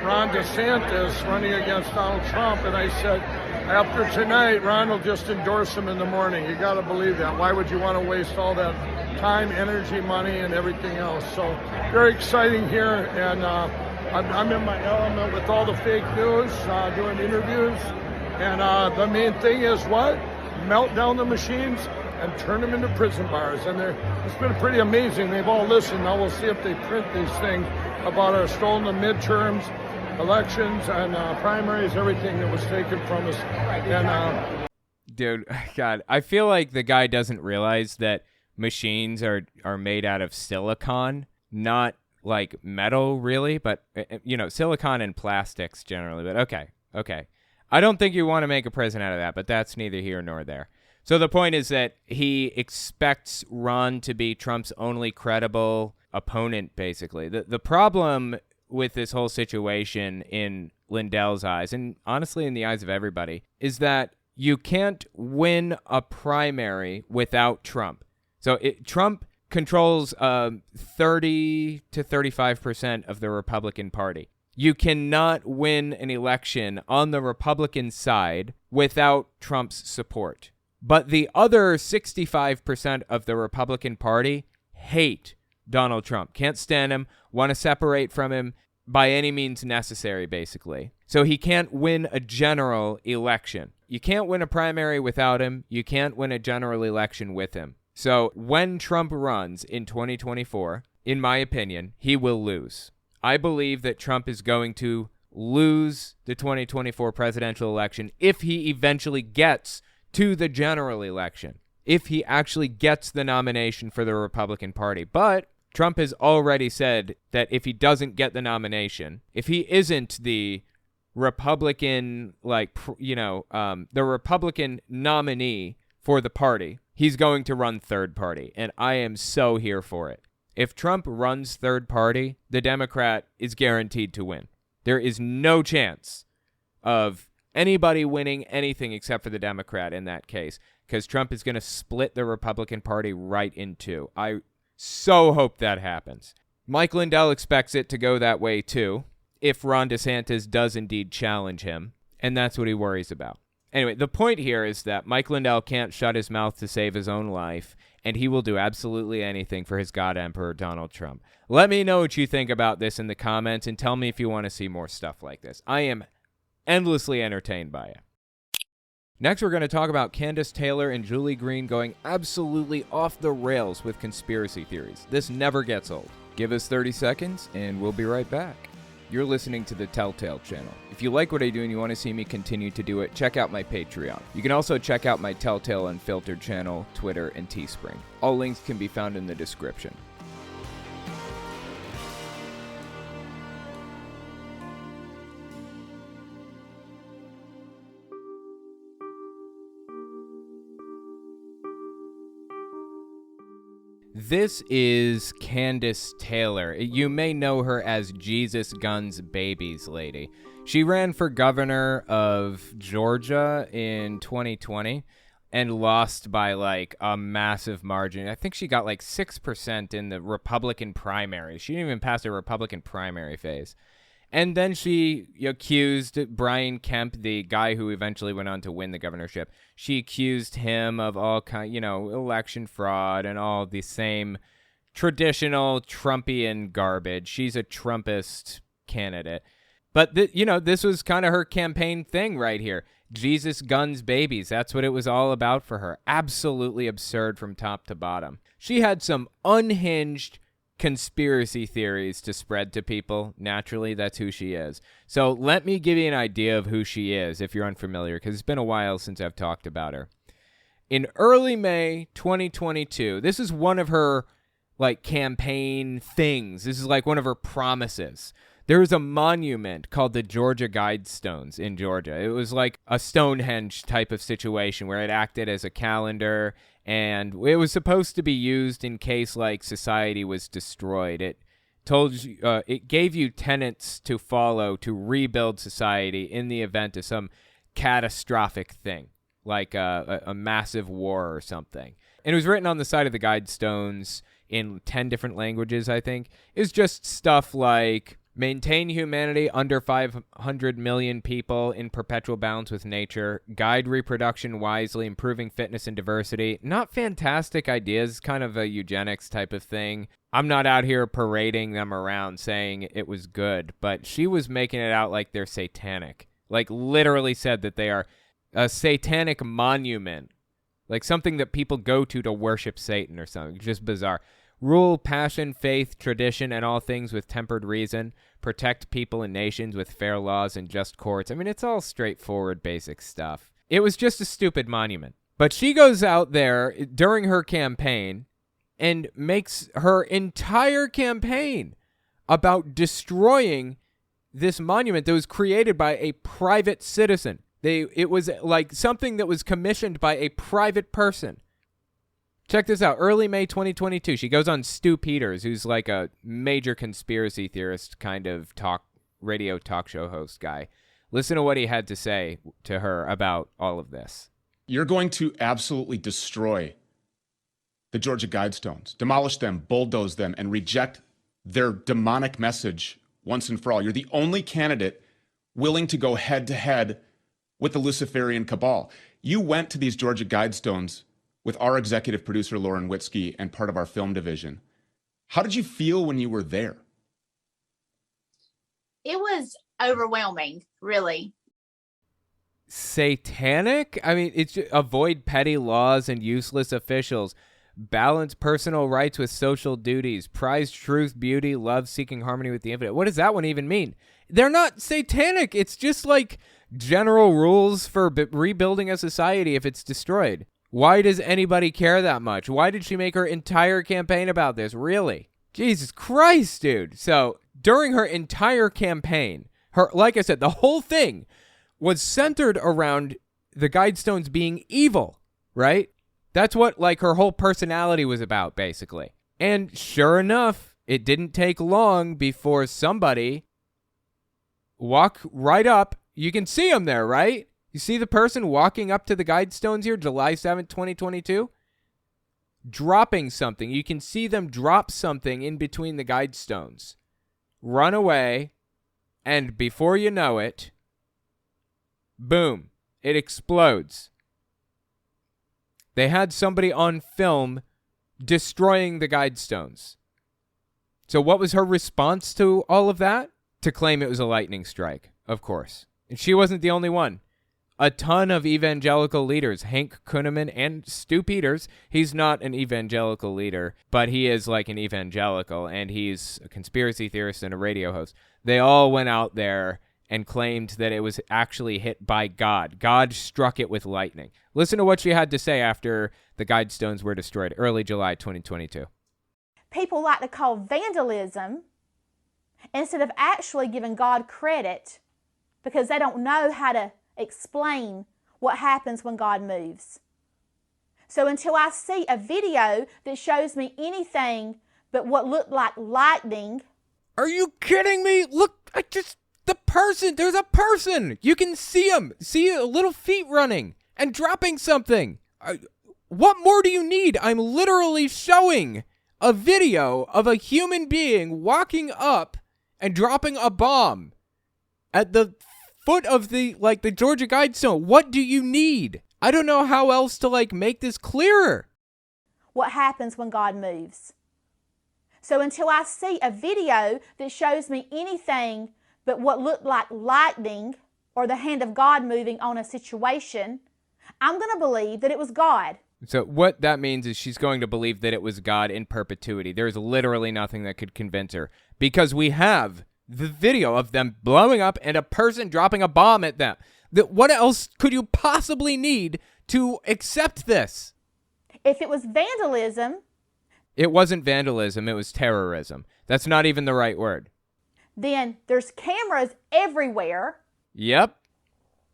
Ron DeSantis running against Donald Trump, and I said, after tonight, Ron will just endorse him in the morning. You got to believe that. Why would you want to waste all that time, energy, money, and everything else? So very exciting here, and I'm in my element with all the fake news, doing interviews, and the main thing is what? Melt down the machines and turn them into prison bars. And it's been pretty amazing. They've all listened. Now we'll see if they print these things about our stolen the midterms elections and primaries, everything that was taken from us. And Dude, God, I feel like the guy doesn't realize that machines are made out of silicon, not like metal, really, but, silicon and plastics generally. But okay. I don't think you want to make a president out of that, but that's neither here nor there. So the point is that he expects Ron to be Trump's only credible opponent, basically. The problem with this whole situation in Lindell's eyes, and honestly in the eyes of everybody, is that you can't win a primary without Trump. So Trump controls 30 to 35% of the Republican Party. You cannot win an election on the Republican side without Trump's support. But the other 65% of the Republican Party hate Donald Trump, can't stand him, want to separate from him by any means necessary, basically. So he can't win a general election. You can't win a primary without him. You can't win a general election with him. So when Trump runs in 2024, in my opinion, he will lose. I believe that Trump is going to lose the 2024 presidential election if he eventually gets to the general election, if he actually gets the nomination for the Republican Party. But Trump has already said that if he doesn't get the nomination, if he isn't the Republican, the Republican nominee for the party, he's going to run third party. And I am so here for it. If Trump runs third party, the Democrat is guaranteed to win. There is no chance of anybody winning anything except for the Democrat in that case, because Trump is going to split the Republican Party right in two. I so hope that happens. Mike Lindell expects it to go that way too, if Ron DeSantis does indeed challenge him, and that's what he worries about. Anyway, the point here is that Mike Lindell can't shut his mouth to save his own life, and he will do absolutely anything for his God Emperor, Donald Trump. Let me know what you think about this in the comments, and tell me if you want to see more stuff like this. I am endlessly entertained by it. Next, we're going to talk about Candace Taylor and Julie Green going absolutely off the rails with conspiracy theories. This never gets old. Give us 30 seconds, and we'll be right back. You're listening to the Telltale channel. If you like what I do and you want to see me continue to do it, check out my Patreon. You can also check out my Telltale Unfiltered channel, Twitter, and Teespring. All links can be found in the description. This is Candace Taylor. You may know her as Jesus Guns Babies Lady. She ran for governor of Georgia in 2020 and lost by like a massive margin. I think she got like 6% in the Republican primary. She didn't even pass the Republican primary phase. And then she accused Brian Kemp, the guy who eventually went on to win the governorship. She accused him of all election fraud and all the same traditional Trumpian garbage. She's a Trumpist candidate. But, this was kind of her campaign thing right here. Jesus Guns Babies. That's what it was all about for her. Absolutely absurd from top to bottom. She had some unhinged conspiracy theories to spread to people. Naturally, that's who she is. So let me give you an idea of who she is if you're unfamiliar, because it's been a while since I've talked about her. In early May 2022, this is one of her campaign things. This is like one of her promises. There was a monument called the Georgia Guidestones in Georgia. It was like a Stonehenge type of situation where it acted as a calendar, and it was supposed to be used in case society was destroyed. It told you, it gave you tenets to follow to rebuild society in the event of some catastrophic thing, like a massive war or something. And it was written on the side of the Guidestones in 10 different languages, I think. It was just stuff like maintain humanity under 500 million people in perpetual balance with nature, guide reproduction wisely, improving fitness and diversity. Not fantastic ideas, kind of a eugenics type of thing. I'm not out here parading them around saying it was good, but she was making it out like they're satanic. Literally said that they are a satanic monument, like something that people go to worship Satan or something. Just bizarre. rule passion, faith, tradition, and all things with tempered reason, protect people and nations with fair laws and just courts. I mean, it's all straightforward, basic stuff. It was just a stupid monument. But she goes out there during her campaign and makes her entire campaign about destroying this monument that was created by a private citizen. It was like something that was commissioned by a private person. Check this out. Early May 2022, she goes on Stu Peters, who's like a major conspiracy theorist kind of radio talk show host guy. Listen to what he had to say to her about all of this. You're going to absolutely destroy the Georgia Guidestones, demolish them, bulldoze them, and reject their demonic message once and for all. You're the only candidate willing to go head-to-head with the Luciferian cabal. You went to these Georgia Guidestones with our executive producer, Lauren Witzke, and part of our film division. How did you feel when you were there? It was overwhelming, really. Satanic? I mean, it's just avoid petty laws and useless officials. Balance personal rights with social duties. Prize truth, beauty, love, seeking harmony with the infinite. What does that one even mean? They're not satanic. It's just like general rules for rebuilding a society if it's destroyed. Why does anybody care that much? Why did she make her entire campaign about this? Really? Jesus Christ, dude. So during her entire campaign, like I said, the whole thing was centered around the Guidestones being evil, right? That's what like her whole personality was about, basically. And sure enough, it didn't take long before somebody walked right up. You can see him there, right? You see the person walking up to the Guidestones here, July 7th, 2022? Dropping something. You can see them drop something in between the Guidestones. Run away, and before you know it, boom, it explodes. They had somebody on film destroying the Guidestones. So what was her response to all of that? To claim it was a lightning strike, of course. And she wasn't the only one. A ton of evangelical leaders, Hank Kunneman and Stu Peters. He's not an evangelical leader, but he is like an evangelical, and he's a conspiracy theorist and a radio host. They all went out there and claimed that it was actually hit by God. God struck it with lightning. Listen to what she had to say after the Guidestones were destroyed, early July 2022. People like to call vandalism instead of actually giving God credit because they don't know how to explain what happens when God moves. So until I see a video that shows me anything but what looked like lightning. Are you kidding me? Look, there's a person. You can see him. See a little feet running and dropping something. What more do you need? I'm literally showing a video of a human being walking up and dropping a bomb at the foot of the Georgia Guidestone. What do you need? I don't know how else to make this clearer. What happens when God moves? So until I see a video that shows me anything but what looked like lightning or the hand of God moving on a situation, I'm going to believe that it was God. So what that means is she's going to believe that it was God in perpetuity. There's literally nothing that could convince her because we have the video of them blowing up and a person dropping a bomb at them. What else could you possibly need to accept this? If it was vandalism. It wasn't vandalism. It was terrorism. That's not even the right word. Then there's cameras everywhere. Yep.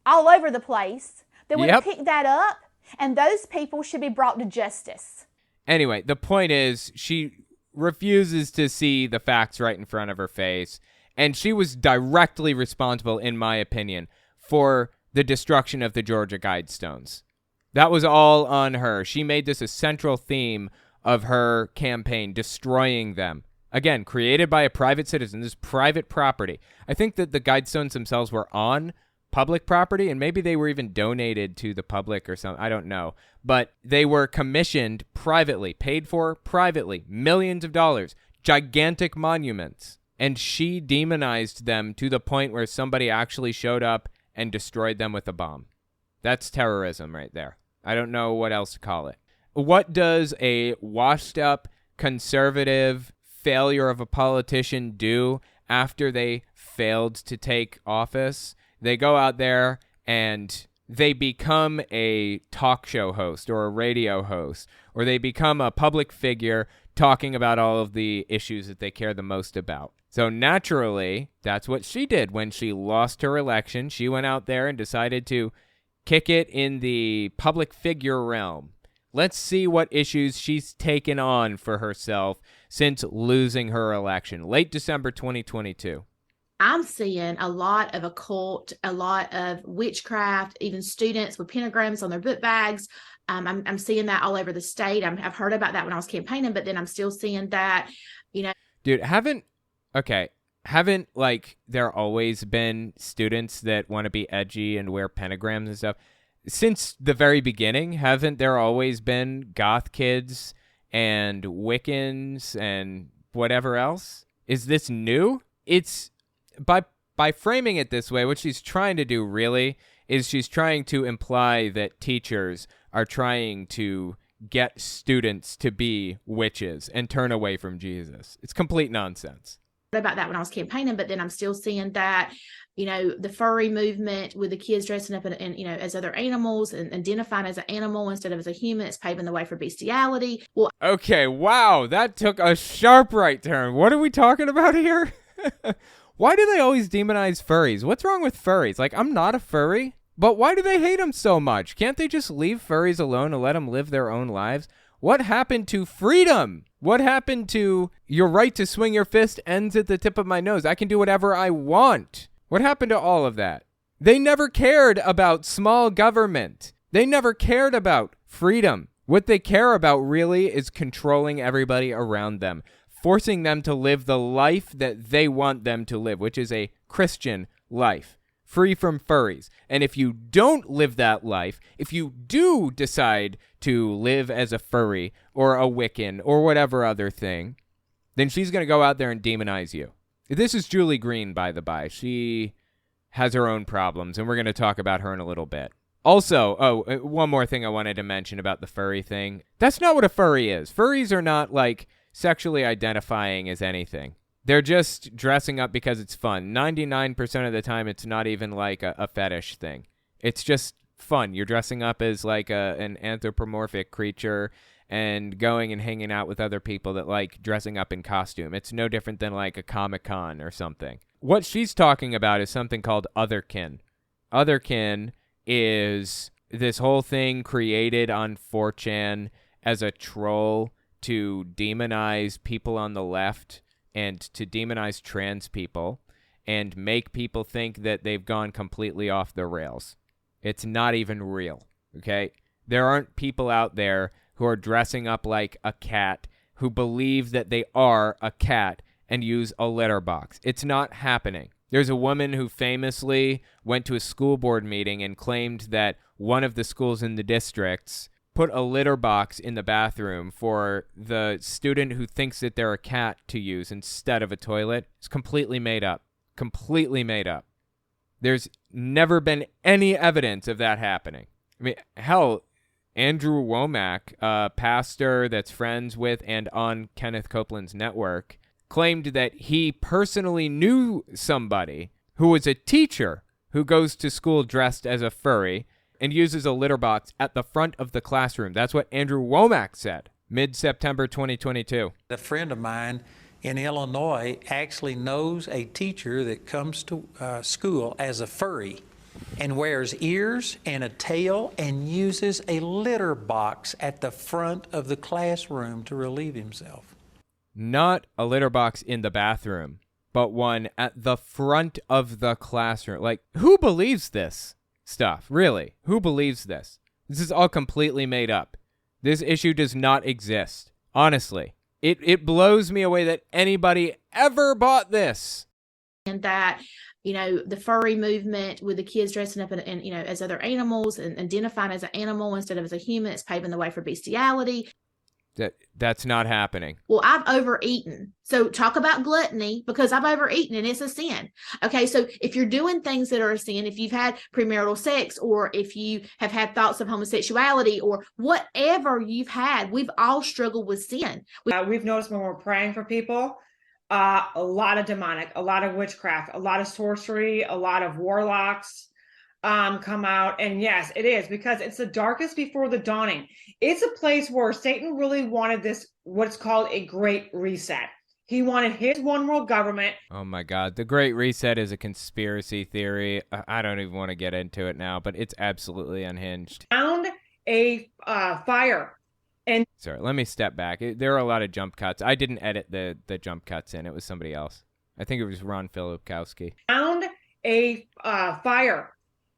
All over the place. They would pick that up, and those people should be brought to justice. Anyway, the point is she refuses to see the facts right in front of her face. And she was directly responsible, in my opinion, for the destruction of the Georgia Guidestones. That was all on her. She made this a central theme of her campaign, destroying them. Again, created by a private citizen. This is private property. I think that the Guidestones themselves were on public property, and maybe they were even donated to the public or something. I don't know. But they were commissioned privately, paid for privately, millions of dollars, gigantic monuments. And she demonized them to the point where somebody actually showed up and destroyed them with a bomb. That's terrorism right there. I don't know what else to call it. What does a washed up conservative failure of a politician do after they failed to take office? They go out there and they become a talk show host or a radio host, or they become a public figure talking about all of the issues that they care the most about. So naturally, that's what she did when she lost her election. She went out there and decided to kick it in the public figure realm. Let's see what issues she's taken on for herself since losing her election, late December 2022. I'm seeing a lot of occult, a lot of witchcraft, even students with pentagrams on their book bags. I'm seeing that all over the state. I've heard about that when I was campaigning, but then I'm still seeing that, Dude, haven't like there always been students that want to be edgy and wear pentagrams and stuff? Since the very beginning, haven't there always been goth kids and Wiccans and whatever else? Is this new? It's by framing it this way, what she's trying to do really is she's trying to imply that teachers are trying to get students to be witches and turn away from Jesus. It's complete nonsense. About that when I was campaigning, but then I'm still seeing that, the furry movement with the kids dressing up and as other animals and identifying as an animal instead of as a human. It's paving the way for bestiality. Well, okay, wow, that took a sharp right turn. What are we talking about here? Why do they always demonize furries? What's wrong with furries? Like, I'm not a furry, but why do they hate them so much? Can't they just leave furries alone and let them live their own lives? What happened to freedom? What happened to your right to swing your fist ends at the tip of my nose? I can do whatever I want. What happened to all of that? They never cared about small government. They never cared about freedom. What they care about really is controlling everybody around them, forcing them to live the life that they want them to live, which is a Christian life, free from furries. And if you don't live that life, if you do decide to live as a furry or a Wiccan or whatever other thing, then she's going to go out there and demonize you. This is Julie Green, by the by. She has her own problems, and we're going to talk about her in a little bit. Also, one more thing I wanted to mention about the furry thing. That's not what a furry is. Furries are not, like, sexually identifying as anything. They're just dressing up because it's fun. 99% of the time, it's not even like a fetish thing. It's just fun. You're dressing up as like an anthropomorphic creature and going and hanging out with other people that like dressing up in costume. It's no different than like a Comic-Con or something. What she's talking about is something called otherkin. Otherkin is this whole thing created on 4chan as a troll to demonize people on the left and to demonize trans people and make people think that they've gone completely off the rails. It's not even real, okay? There aren't people out there who are dressing up like a cat who believe that they are a cat and use a litter box. It's not happening. There's a woman who famously went to a school board meeting and claimed that one of the schools in the districts put a litter box in the bathroom for the student who thinks that they're a cat to use instead of a toilet. It's completely made up. Completely made up. There's never been any evidence of that happening. I mean, hell, Andrew Womack, a pastor that's friends with and on Kenneth Copeland's network, claimed that he personally knew somebody who was a teacher who goes to school dressed as a furry and uses a litter box at the front of the classroom. That's what Andrew Womack said, mid-September 2022. A friend of mine in Illinois actually knows a teacher that comes to school as a furry and wears ears and a tail and uses a litter box at the front of the classroom to relieve himself. Not a litter box in the bathroom, but one at the front of the classroom. Like, who believes this stuff? Really? Who believes this? This is all completely made up. This issue does not exist. Honestly. It blows me away that anybody ever bought this. And that, the furry movement with the kids dressing up and as other animals and identifying as an animal instead of as a human. It's paving the way for bestiality. That's not happening. Well, I've overeaten. So talk about gluttony, because I've overeaten and it's a sin. Okay, so if you're doing things that are a sin, if you've had premarital sex, or if you have had thoughts of homosexuality, or whatever you've had, we've all struggled with sin. We've noticed when we're praying for people, a lot of demonic, a lot of witchcraft, a lot of sorcery, a lot of warlocks come out. And yes, it is, because it's the darkest before the dawning. It's a place where Satan really wanted this, what's called a great reset. He wanted his one world government. Oh my God. The Great Reset is a conspiracy theory. I don't even want to get into it now, but it's absolutely unhinged. Found a fire. And sorry, let me step back. There are a lot of jump cuts. I didn't edit the jump cuts in. It was somebody else. I think it was Ron Filipkowski. Found a fire,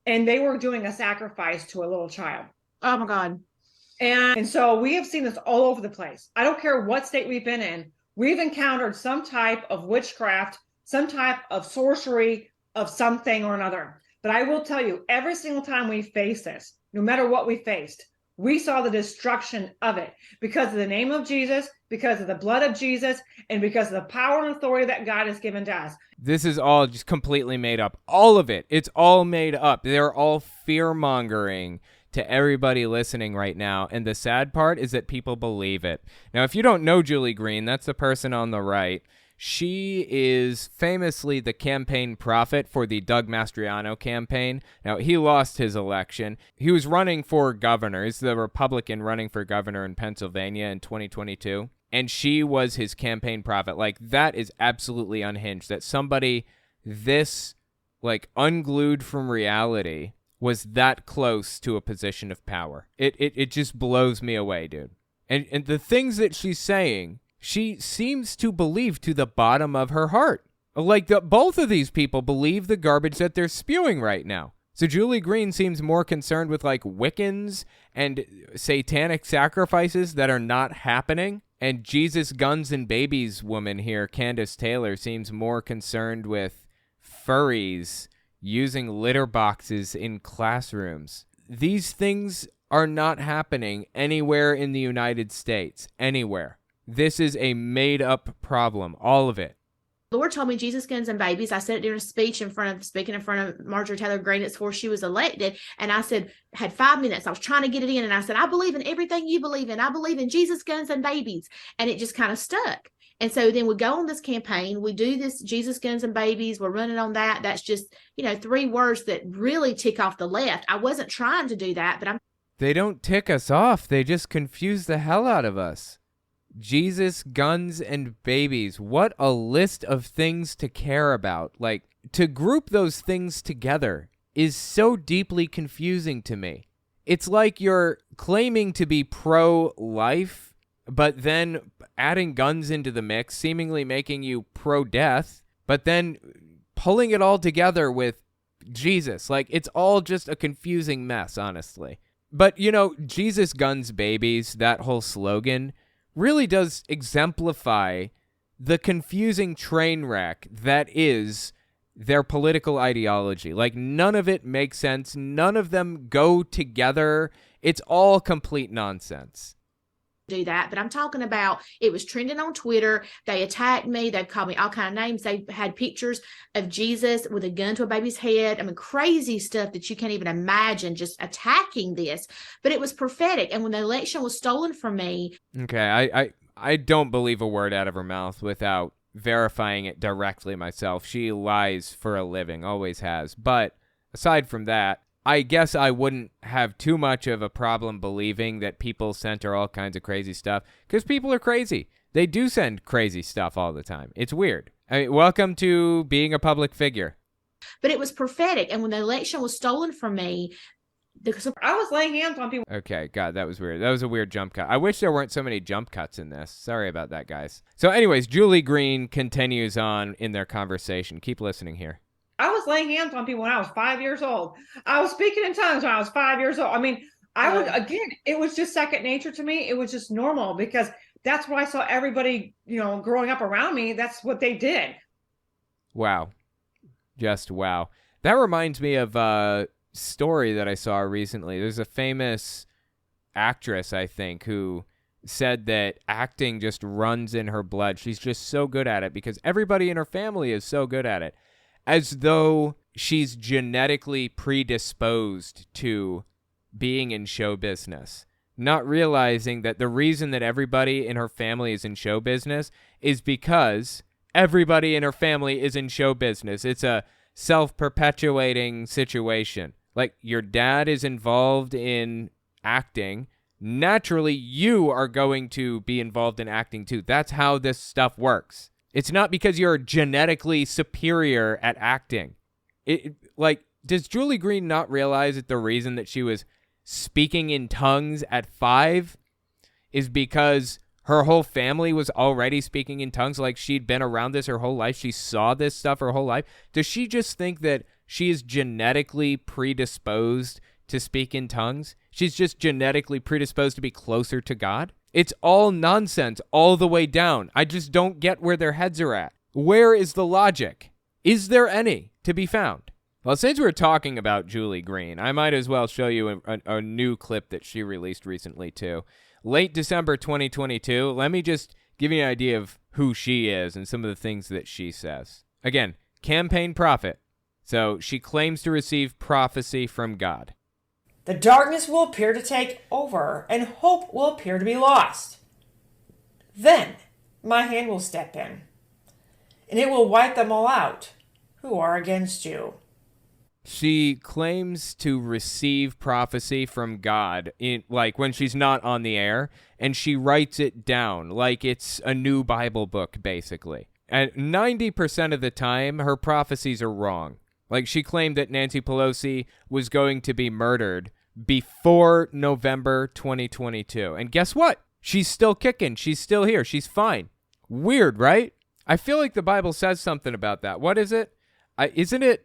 and they were doing a sacrifice to a little child. Oh my God. And so we have seen this all over the place. I don't care what state we've been in. We've encountered some type of witchcraft, some type of sorcery of something or another. But I will tell you, every single time we face this, no matter what we faced, we saw the destruction of it because of the name of Jesus, because of the blood of Jesus, and because of the power and authority that God has given to us. This is all just completely made up. All of it. It's all made up. They're all fear-mongering to everybody listening right now. And the sad part is that people believe it. Now, if you don't know Julie Green, that's the person on the right. She is famously the campaign prophet for the Doug Mastriano campaign. Now, he lost his election. He was running for governor. He's the Republican running for governor in Pennsylvania in 2022. And she was his campaign prophet. Like, that is absolutely unhinged. That somebody this, like, unglued from reality was that close to a position of power. It just blows me away, dude. And the things that she's saying, she seems to believe to the bottom of her heart. Like, both of these people believe the garbage that they're spewing right now. So Julie Green seems more concerned with, like, Wiccans and satanic sacrifices that are not happening. And Jesus, Guns, and Babies woman here, Candace Taylor, seems more concerned with furries using litter boxes in classrooms. These things are not happening anywhere in the United States. Anywhere. This is a made-up problem. All of it. The Lord told me Jesus, Guns, and Babies. I said it during a speech speaking in front of Marjorie Taylor Greene before she was elected. And I said, had 5 minutes. I was trying to get it in. And I said, I believe in everything you believe in. I believe in Jesus, Guns, and Babies. And it just kind of stuck. And so then we go on this campaign. We do this Jesus, Guns, and Babies. We're running on that. That's just, 3 words that really tick off the left. I wasn't trying to do that, but They don't tick us off. They just confuse the hell out of us. Jesus, Guns, and Babies. What a list of things to care about. Like, to group those things together is so deeply confusing to me. It's like you're claiming to be pro-life, but then adding guns into the mix, seemingly making you pro-death, but then pulling it all together with Jesus. Like, it's all just a confusing mess, honestly. But, Jesus, Guns, Babies, that whole slogan really does exemplify the confusing train wreck that is their political ideology. Like, none of it makes sense. None of them go together. It's all complete nonsense. Do that, but I'm talking about it was trending on Twitter. They attacked me. They've called me all kind of names. They had pictures of Jesus with a gun to a baby's head. I mean, crazy stuff that you can't even imagine, just attacking this. But it was prophetic. And when the election was stolen from me. Okay, I don't believe a word out of her mouth without verifying it directly myself. She lies for a living, always has. But aside from that, I guess I wouldn't have too much of a problem believing that people sent her all kinds of crazy stuff, because people are crazy. They do send crazy stuff all the time. It's weird. I mean, welcome to being a public figure. But it was prophetic. And when the election was stolen from me, I was laying hands on people. Okay, God, that was weird. That was a weird jump cut. I wish there weren't so many jump cuts in this. Sorry about that, guys. So anyways, Julie Green continues on in their conversation. Keep listening here. I was laying hands on people when I was 5 years old. I was speaking in tongues when I was 5 years old. I mean, it was just second nature to me. It was just normal because that's what I saw everybody, growing up around me. That's what they did. Wow. Just wow. That reminds me of a story that I saw recently. There's a famous actress, I think, who said that acting just runs in her blood. She's just so good at it because everybody in her family is so good at it, as though she's genetically predisposed to being in show business, not realizing that the reason that everybody in her family is in show business is because everybody in her family is in show business. It's a self-perpetuating situation. Like, your dad is involved in acting. Naturally, you are going to be involved in acting too. That's how this stuff works. It's not because you're genetically superior at acting. Does Julie Green not realize that the reason that she was speaking in tongues at 5 is because her whole family was already speaking in tongues? Like, she'd been around this her whole life. She saw this stuff her whole life. Does she just think that she is genetically predisposed to speak in tongues? She's just genetically predisposed to be closer to God? It's all nonsense all the way down. I just don't get where their heads are at. Where is the logic? Is there any to be found? Well, since we're talking about Julie Green, I might as well show you a new clip that she released recently too. Late December 2022. Let me just give you an idea of who she is and some of the things that she says. Again, campaign prophet. So she claims to receive prophecy from God. The darkness will appear to take over, and hope will appear to be lost. Then my hand will step in, and it will wipe them all out who are against you. She claims to receive prophecy from God when she's not on the air, and she writes it down like it's a new Bible book, basically. And 90% of the time, her prophecies are wrong. Like, she claimed that Nancy Pelosi was going to be murdered before November 2022. And guess what? She's still kicking. She's still here. She's fine. Weird, right? I feel like the Bible says something about that. What is it? Isn't it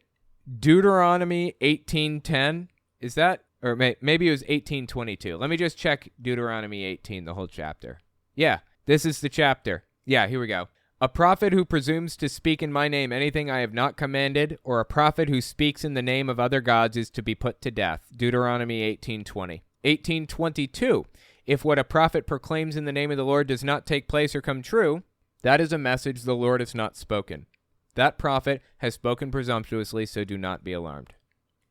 Deuteronomy 18:10? Is that? Or maybe it was 18:22. Let me just check Deuteronomy 18, the whole chapter. Yeah, this is the chapter. Yeah, here we go. A prophet who presumes to speak in my name anything I have not commanded, or a prophet who speaks in the name of other gods is to be put to death. Deuteronomy 18:20. 18:22. If what a prophet proclaims in the name of the Lord does not take place or come true, that is a message the Lord has not spoken. That prophet has spoken presumptuously, so do not be alarmed.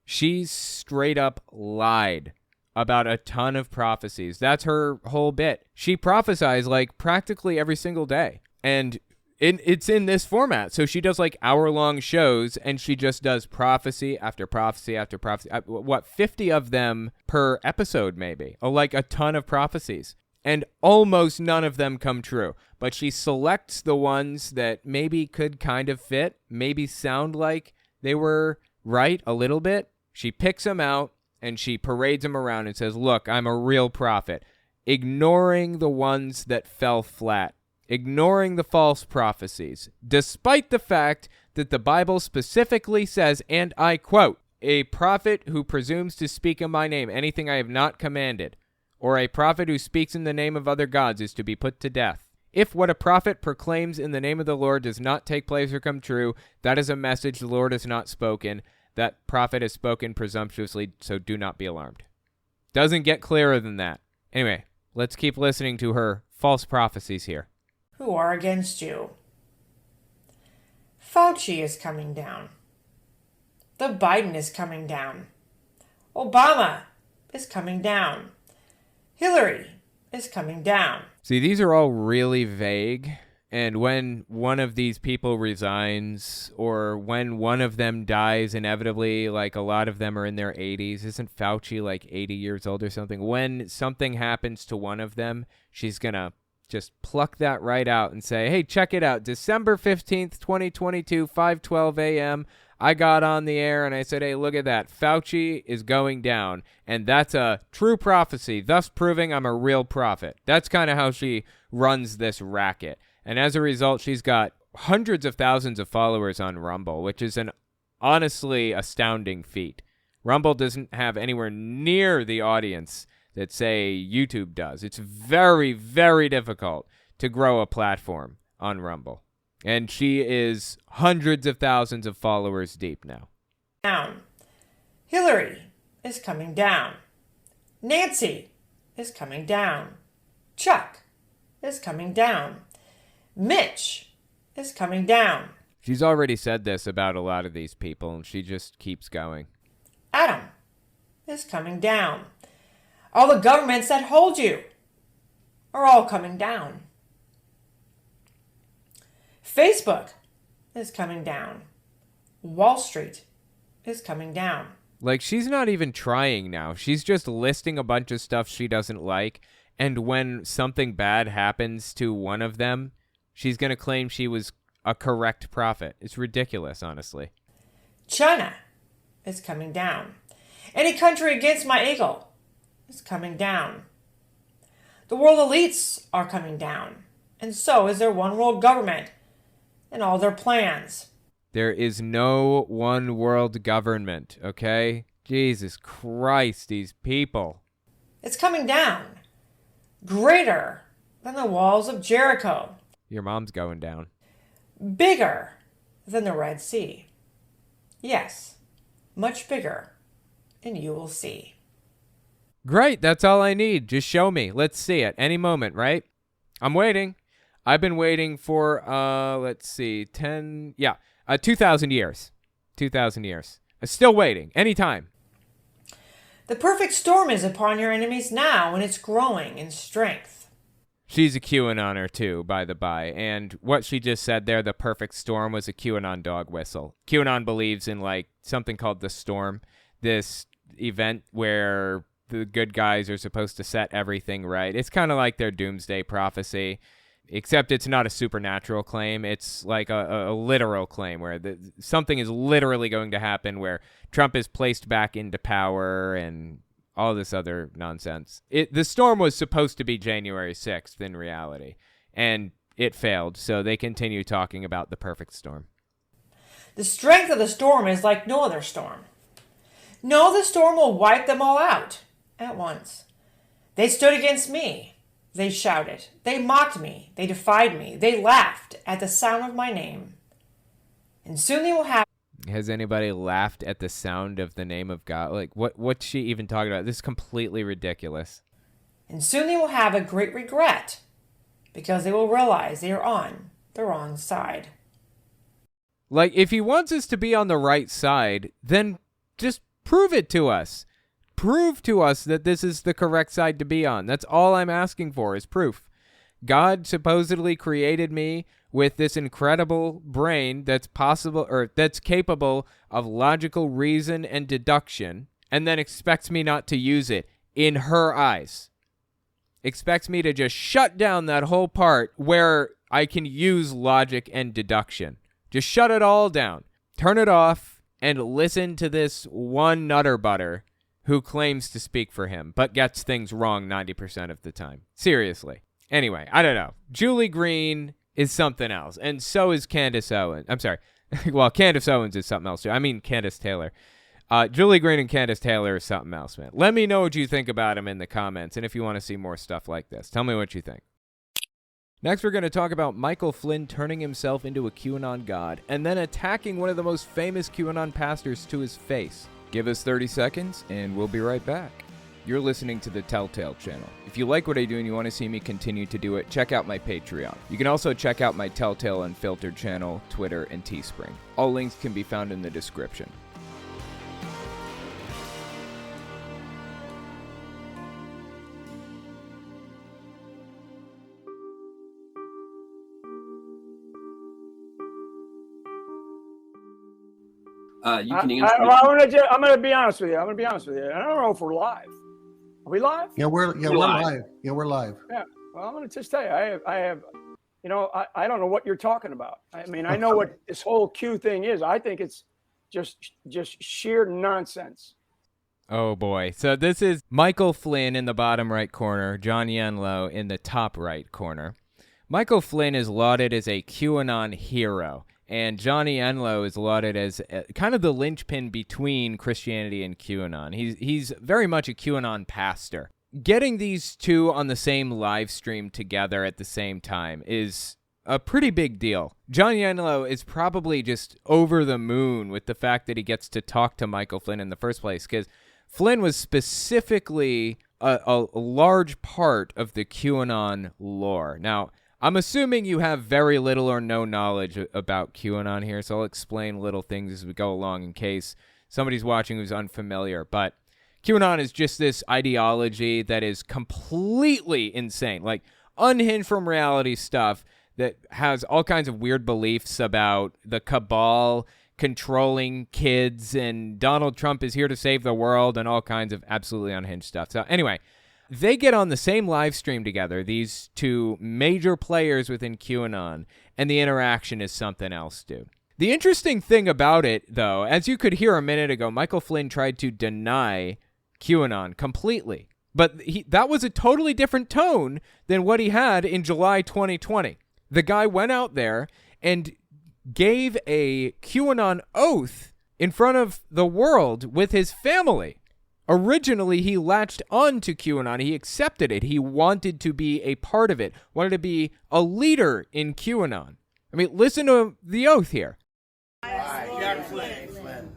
She's straight up lied about a ton of prophecies. That's her whole bit. She prophesies like practically every single day. And it's in this format. So she does like hour-long shows, and she just does prophecy after prophecy after prophecy. 50 of them per episode, maybe. Like a ton of prophecies. And almost none of them come true. But she selects the ones that maybe could kind of fit, maybe sound like they were right a little bit. She picks them out, and she parades them around and says, look, I'm a real prophet. Ignoring the ones that fell flat. Ignoring the false prophecies, despite the fact that the Bible specifically says, and I quote, a prophet who presumes to speak in my name anything I have not commanded, or a prophet who speaks in the name of other gods is to be put to death. If what a prophet proclaims in the name of the Lord does not take place or come true, that is a message the Lord has not spoken. That prophet has spoken presumptuously, so do not be alarmed. Doesn't get clearer than that. Anyway, let's keep listening to her false prophecies here. Who are against you. Fauci is coming down. The Biden is coming down. Obama is coming down. Hillary is coming down. See, these are all really vague. And when one of these people resigns, or when one of them dies inevitably, like a lot of them are in their 80s, isn't Fauci like 80 years old or something? When something happens to one of them, she's going to just pluck that right out and say, hey, check it out. December 15th, 2022, 5:12 a.m. I got on the air and I said, hey, look at that. Fauci is going down. And that's a true prophecy, thus proving I'm a real prophet. That's kind of how she runs this racket. And as a result, she's got hundreds of thousands of followers on Rumble, which is an honestly astounding feat. Rumble doesn't have anywhere near the audience that, say, YouTube does. It's very, very difficult to grow a platform on Rumble. And she is hundreds of thousands of followers deep now. Down. Hillary is coming down. Nancy is coming down. Chuck is coming down. Mitch is coming down. She's already said this about a lot of these people, and she just keeps going. Adam is coming down. All the governments that hold you are all coming down. Facebook is coming down. Wall Street is coming down. Like, she's not even trying now. She's just listing a bunch of stuff she doesn't like, and when something bad happens to one of them, she's going to claim she was a correct prophet. It's ridiculous, honestly. China is coming down. Any country against my eagle is coming down. The world elites are coming down, and so is their one world government and all their plans. There is no one world government, okay? Jesus Christ, these people. It's coming down. Greater than the walls of Jericho. Your mom's going down. Bigger than the Red Sea. Yes, much bigger, and you will see. Great, that's all I need. Just show me. Let's see it. Any moment, right? I'm waiting. I've been waiting for, 2,000 years. 2,000 years. I'm still waiting. Anytime. The perfect storm is upon your enemies now, and it's growing in strength. She's a QAnoner too, by the by. And what she just said there, the perfect storm, was a QAnon dog whistle. QAnon believes in, like, something called the storm. This event where the good guys are supposed to set everything right. It's kind of like their doomsday prophecy, except it's not a supernatural claim. It's like a literal claim where something is literally going to happen, where Trump is placed back into power and all this other nonsense. The storm was supposed to be January 6th in reality, and it failed, so they continue talking about the perfect storm. The strength of the storm is like no other storm. No, the storm will wipe them all out at once. They stood against me. They shouted. They mocked me. They defied me. They laughed at the sound of my name. And soon they will have... Has anybody laughed at the sound of the name of God? Like, what's she even talking about? This is completely ridiculous. And soon they will have a great regret, because they will realize they are on the wrong side. Like, if he wants us to be on the right side, then just prove it to us. Prove to us that this is the correct side to be on. That's all I'm asking for, is proof. God supposedly created me with this incredible brain that's possible, or that's capable of logical reason and deduction, and then expects me not to use it in her eyes. Expects me to just shut down that whole part where I can use logic and deduction. Just shut it all down. Turn it off and listen to this one nutter butter who claims to speak for him, but gets things wrong 90% of the time. Seriously. Anyway, I don't know. Julie Green is something else, and so is Candace Owens. I'm sorry. Well, Candace Owens is something else too. I mean Candace Taylor. Julie Green and Candace Taylor is something else, man. Let me know what you think about them in the comments, and if you want to see more stuff like this, tell me what you think. Next, we're going to talk about Michael Flynn turning himself into a QAnon god, and then attacking one of the most famous QAnon pastors to his face. Give us 30 seconds, and we'll be right back. You're listening to the Telltale channel. If you like what I do and you want to see me continue to do it, check out my Patreon. You can also check out my Telltale Unfiltered channel, Twitter, and Teespring. All links can be found in the description. You can answer. I'm gonna be honest with you. I don't know if we're live. Are we live? Yeah, we're live. Yeah, we're live. Yeah. Well, I'm gonna just tell you, I have, I don't know what you're talking about. I mean, I know what this whole Q thing is. I think it's just sheer nonsense. Oh boy. So this is Michael Flynn in the bottom right corner, John Yanlo in the top right corner. Michael Flynn is lauded as a QAnon hero, and Johnny Enlow is lauded as kind of the linchpin between Christianity and QAnon. He's very much a QAnon pastor. Getting these two on the same live stream together at the same time is a pretty big deal. Johnny Enlow is probably just over the moon with the fact that he gets to talk to Michael Flynn in the first place, because Flynn was specifically a large part of the QAnon lore. Now, I'm assuming you have very little or no knowledge about QAnon here, so I'll explain little things as we go along in case somebody's watching who's unfamiliar. But QAnon is just this ideology that is completely insane, like unhinged from reality stuff that has all kinds of weird beliefs about the cabal controlling kids and Donald Trump is here to save the world and all kinds of absolutely unhinged stuff. So anyway, they get on the same live stream together, these two major players within QAnon, and the interaction is something else, dude. The interesting thing about it, though, as you could hear a minute ago, Michael Flynn tried to deny QAnon completely. But that was a totally different tone than what he had in July 2020. The guy went out there and gave a QAnon oath in front of the world with his family. Originally, he latched on to QAnon. He accepted it. He wanted to be a part of it, wanted to be a leader in QAnon. I mean, listen to the oath here. I, Jack Flynn,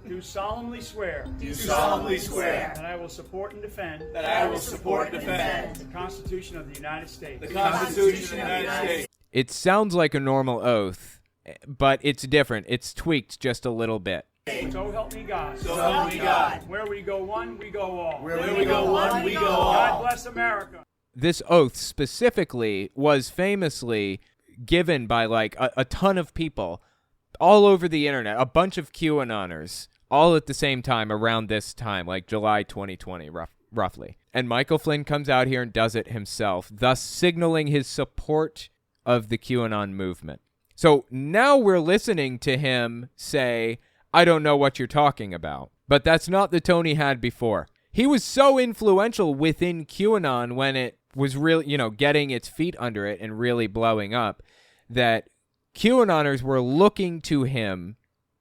do solemnly swear. Do solemnly swear. That I will support and defend. That I will support and defend. The Constitution of the United States. The Constitution of the United States. It sounds like a normal oath, but it's different. It's tweaked just a little bit. So help me God. So help me God. Where we go one, we go all. Where we go one, we go all. God bless America. This oath specifically was famously given by like a ton of people all over the internet, a bunch of QAnoners, all at the same time around this time, like July 2020, roughly. And Michael Flynn comes out here and does it himself, thus signaling his support of the QAnon movement. So now we're listening to him say, I don't know what you're talking about. But that's not the tone he had before. He was so influential within QAnon when it was really, getting its feet under it and really blowing up, that QAnoners were looking to him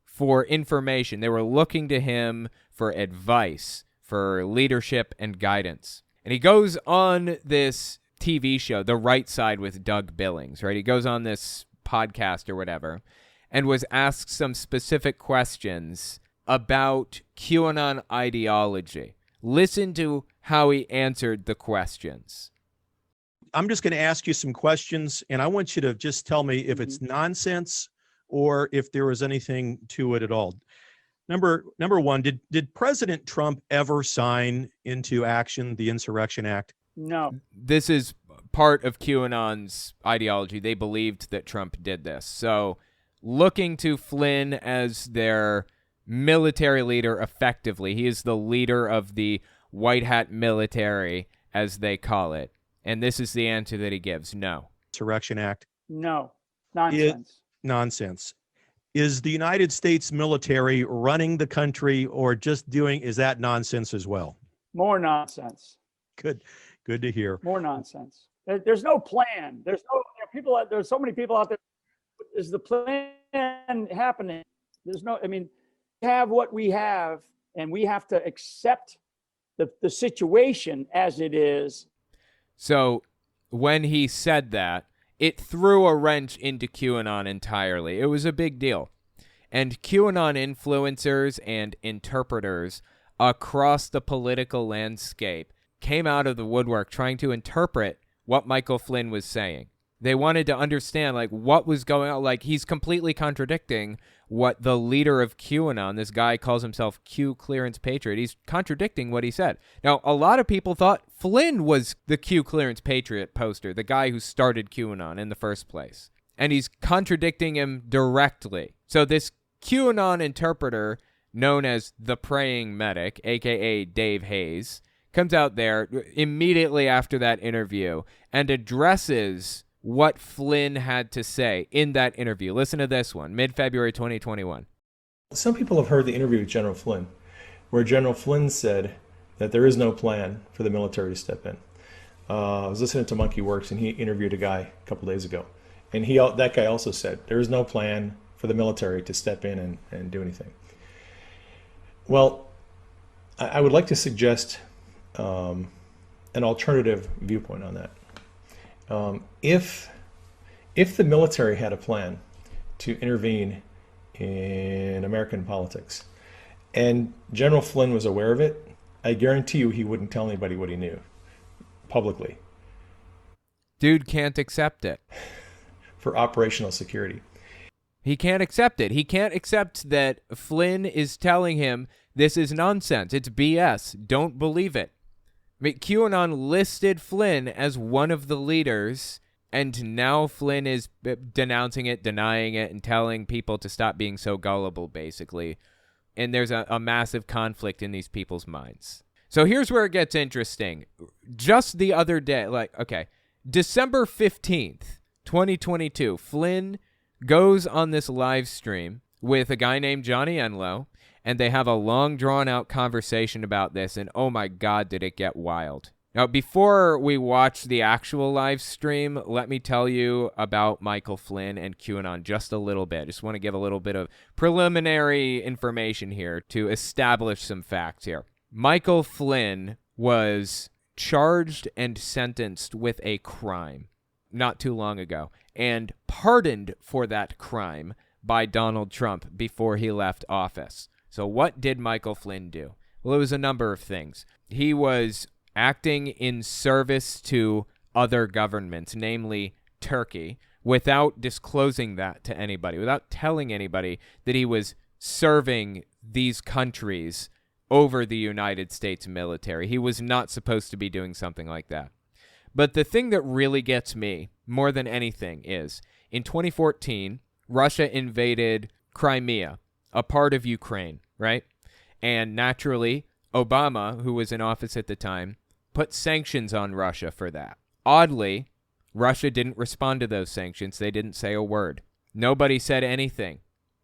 for information. They were looking to him for advice, for leadership and guidance. And he goes on this TV show, The Right Side with Doug Billings, right? He goes on this podcast or whatever and was asked some specific questions about QAnon ideology. Listen to how he answered the questions. I'm just going to ask you some questions, and I want you to just tell me if it's nonsense or if there was anything to it at all. Number one, did President Trump ever sign into action the Insurrection Act? No. This is part of QAnon's ideology. They believed that Trump did this. So looking to Flynn as their military leader effectively. He is the leader of the white hat military, as they call it. And this is the answer that he gives. No. Insurrection Act? No. Nonsense. Nonsense. Is the United States military running the country or just is that nonsense as well? More nonsense. Good to hear. More nonsense. There's no plan. There's so many people out there. Is the plan happening? We have what we have, and we have to accept the situation as it is. So when he said that, it threw a wrench into QAnon entirely. It was a big deal. And QAnon influencers and interpreters across the political landscape came out of the woodwork trying to interpret what Michael Flynn was saying. They wanted to understand, what was going on. He's completely contradicting what the leader of QAnon, this guy calls himself Q Clearance Patriot, he's contradicting what he said. Now, a lot of people thought Flynn was the Q Clearance Patriot poster, the guy who started QAnon in the first place. And he's contradicting him directly. So this QAnon interpreter, known as the Praying Medic, a.k.a. Dave Hayes, comes out there immediately after that interview and addresses what Flynn had to say in that interview. Listen to this one, mid-February 2021. Some people have heard the interview with General Flynn, where General Flynn said that there is no plan for the military to step in. I was listening to Monkey Works, and he interviewed a guy a couple days ago, and that guy also said there is no plan for the military to step in and do anything. Well, I would like to suggest an alternative viewpoint on that. If the military had a plan to intervene in American politics, and General Flynn was aware of it, I guarantee you he wouldn't tell anybody what he knew. publicly. Dude can't accept it. For operational security. He can't accept it. He can't accept that Flynn is telling him this is nonsense. It's BS. Don't believe it. I mean, QAnon listed Flynn as one of the leaders, and now Flynn is denouncing it, denying it, and telling people to stop being so gullible, basically. And there's a massive conflict in these people's minds. So here's where it gets interesting. Just the other day, December 15th, 2022, Flynn goes on this live stream with a guy named Johnny Enlow, and they have a long, drawn-out conversation about this, and oh my God, did it get wild. Now, before we watch the actual live stream, let me tell you about Michael Flynn and QAnon just a little bit. I just want to give a little bit of preliminary information here to establish some facts here. Michael Flynn was charged and sentenced with a crime not too long ago, and pardoned for that crime by Donald Trump before he left office. So what did Michael Flynn do? Well, it was a number of things. He was acting in service to other governments, namely Turkey, without disclosing that to anybody, without telling anybody that he was serving these countries over the United States military. He was not supposed to be doing something like that. But the thing that really gets me more than anything is, in 2014, Russia invaded Crimea, a part of Ukraine, right? And naturally, Obama, who was in office at the time, put sanctions on Russia for that. Oddly, Russia didn't respond to those sanctions. They didn't say a word. Nobody said anything,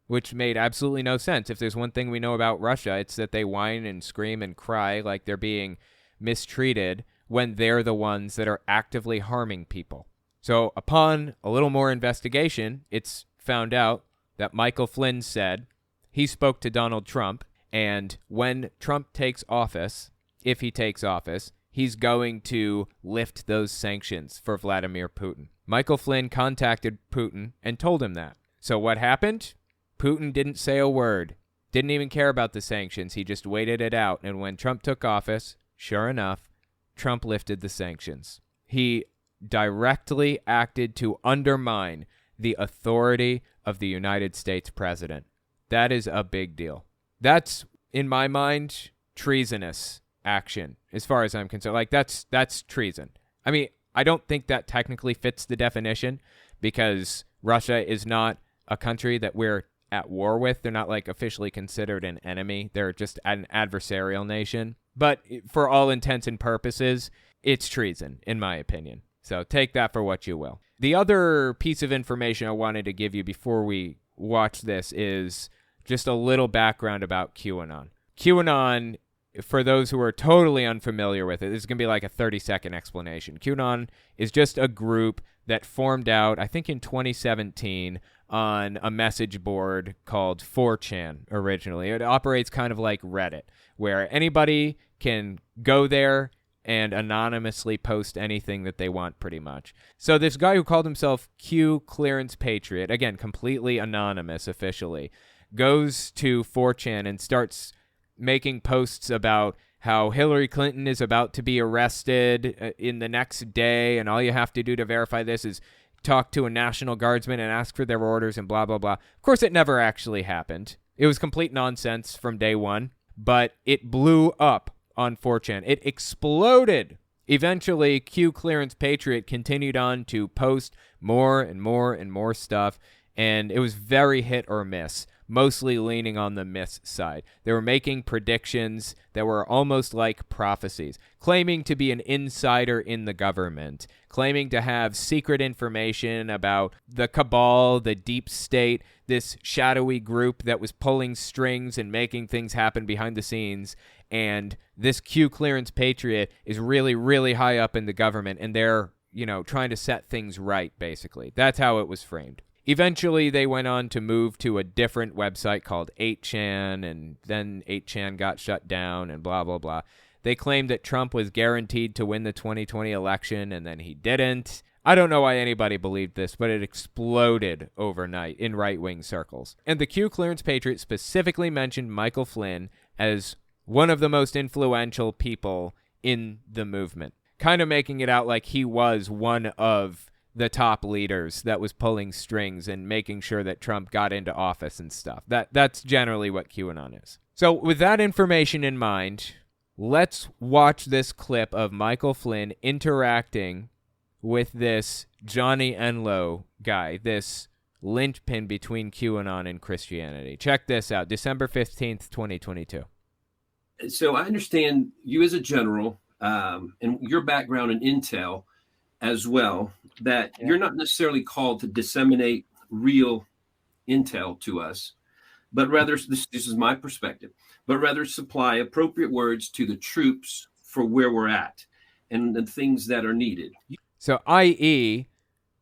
which made absolutely no sense. If there's one thing we know about Russia, it's that they whine and scream and cry like they're being mistreated when they're the ones that are actively harming people. So upon a little more investigation, it's found out that Michael Flynn said he spoke to Donald Trump, and when Trump takes office, if he takes office, he's going to lift those sanctions for Vladimir Putin. Michael Flynn contacted Putin and told him that. So what happened? Putin didn't say a word, didn't even care about the sanctions. He just waited it out. And when Trump took office, sure enough, Trump lifted the sanctions. He directly acted to undermine the authority of the United States president. That is a big deal. That's, in my mind, treasonous action, as far as I'm concerned. Like, that's treason. I mean, I don't think that technically fits the definition, because Russia is not a country that we're at war with. They're not, like, officially considered an enemy. They're just an adversarial nation. But for all intents and purposes, it's treason, in my opinion. So take that for what you will. The other piece of information I wanted to give you before we watch this is just a little background about QAnon. QAnon, for those who are totally unfamiliar with it, this is going to be like a 30-second explanation. QAnon is just a group that formed out, I think in 2017, on a message board called 4chan originally. It operates kind of like Reddit, where anybody can go there and anonymously post anything that they want, pretty much. So this guy who called himself Q Clearance Patriot, again, completely anonymous officially, goes to 4chan and starts making posts about how Hillary Clinton is about to be arrested in the next day, and all you have to do to verify this is talk to a National Guardsman and ask for their orders and blah, blah, blah. Of course, it never actually happened. It was complete nonsense from day one, but it blew up on 4chan. It exploded. Eventually, Q Clearance Patriot continued on to post more and more and more stuff, and it was very hit or miss, mostly leaning on the miss side. They were making predictions that were almost like prophecies, claiming to be an insider in the government, claiming to have secret information about the cabal, the deep state, this shadowy group that was pulling strings and making things happen behind the scenes. And this Q Clearance Patriot is really, really high up in the government, and they're, trying to set things right, basically. That's how it was framed. Eventually, they went on to move to a different website called 8chan, and then 8chan got shut down and blah, blah, blah. They claimed that Trump was guaranteed to win the 2020 election, and then he didn't. I don't know why anybody believed this, but it exploded overnight in right-wing circles. And the Q Clearance Patriot specifically mentioned Michael Flynn as one of the most influential people in the movement. kind of making it out like he was one of the top leaders that was pulling strings and making sure that Trump got into office and stuff. That's generally what QAnon is. So with that information in mind, let's watch this clip of Michael Flynn interacting with this Johnny Enlow guy, this linchpin between QAnon and Christianity. Check this out, December 15th, 2022. So I understand you as a general and your background in intel as well, that you're not necessarily called to disseminate real intel to us, but rather, this is my perspective, but rather supply appropriate words to the troops for where we're at and the things that are needed. So, i.e.,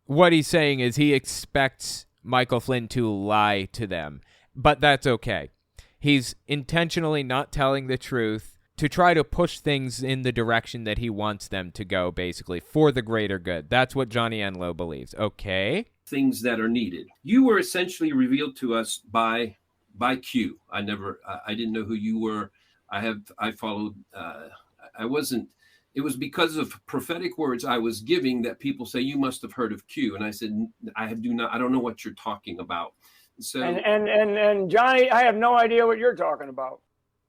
what he's saying is he expects Michael Flynn to lie to them, but that's okay. He's intentionally not telling the truth to try to push things in the direction that he wants them to go, basically, for the greater good. That's what Johnny Enlow believes. Okay? Things that are needed. You were essentially revealed to us by Q. I didn't know who you were. I followed, it was because of prophetic words I was giving that people say, you must have heard of Q. And I said, I don't know what you're talking about. So and Johnny, I have no idea what you're talking about.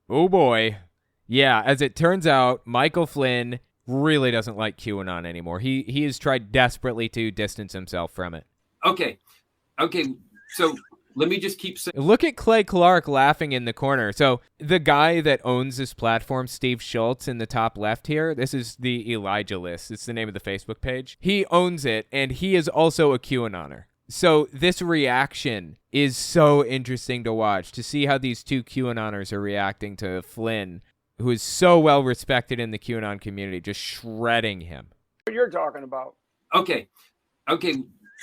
Oh boy. Yeah, as it turns out, Michael Flynn really doesn't like QAnon anymore. He has tried desperately to distance himself from it. Okay. So let me just keep saying. Look at Clay Clark laughing in the corner. So the guy that owns this platform, Steve Schultz, in the top left here, this is the Elijah List. It's the name of the Facebook page. He owns it, and he is also a QAnoner. So this reaction is so interesting to watch, to see how these two QAnoners are reacting to Flynn, who is so well respected in the QAnon community, just shredding him. What you're talking about. Okay.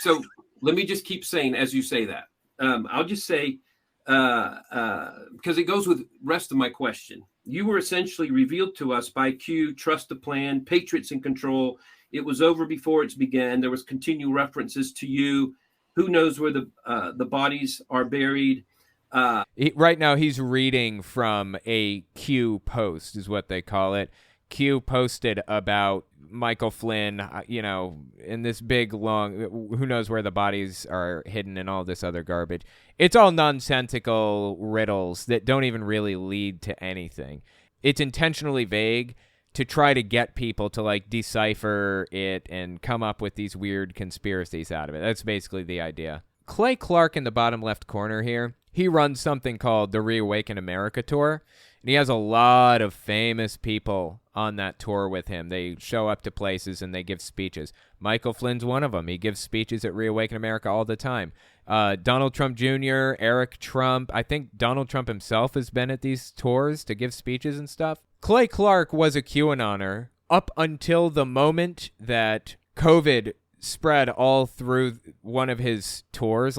So let me just keep saying as you say that. I'll just say, because it goes with the rest of my question. You were essentially revealed to us by Q, trust the plan, patriots in control. It was over before it's began. There was continual references to you. Who knows where the bodies are buried? Right now, he's reading from a Q post, is what they call it. Q posted about Michael Flynn, in this big, long, who knows where the bodies are hidden and all this other garbage. It's all nonsensical riddles that don't even really lead to anything. It's intentionally vague to try to get people to, decipher it and come up with these weird conspiracies out of it. That's basically the idea. Clay Clark in the bottom left corner here, he runs something called the Reawaken America Tour, and he has a lot of famous people on that tour with him. They show up to places and they give speeches. Michael Flynn's one of them. He gives speeches at Reawaken America all the time. Donald Trump Jr., Eric Trump. I think Donald Trump himself has been at these tours to give speeches and stuff. Clay Clark was a QAnoner up until the moment that COVID spread all through one of his tours.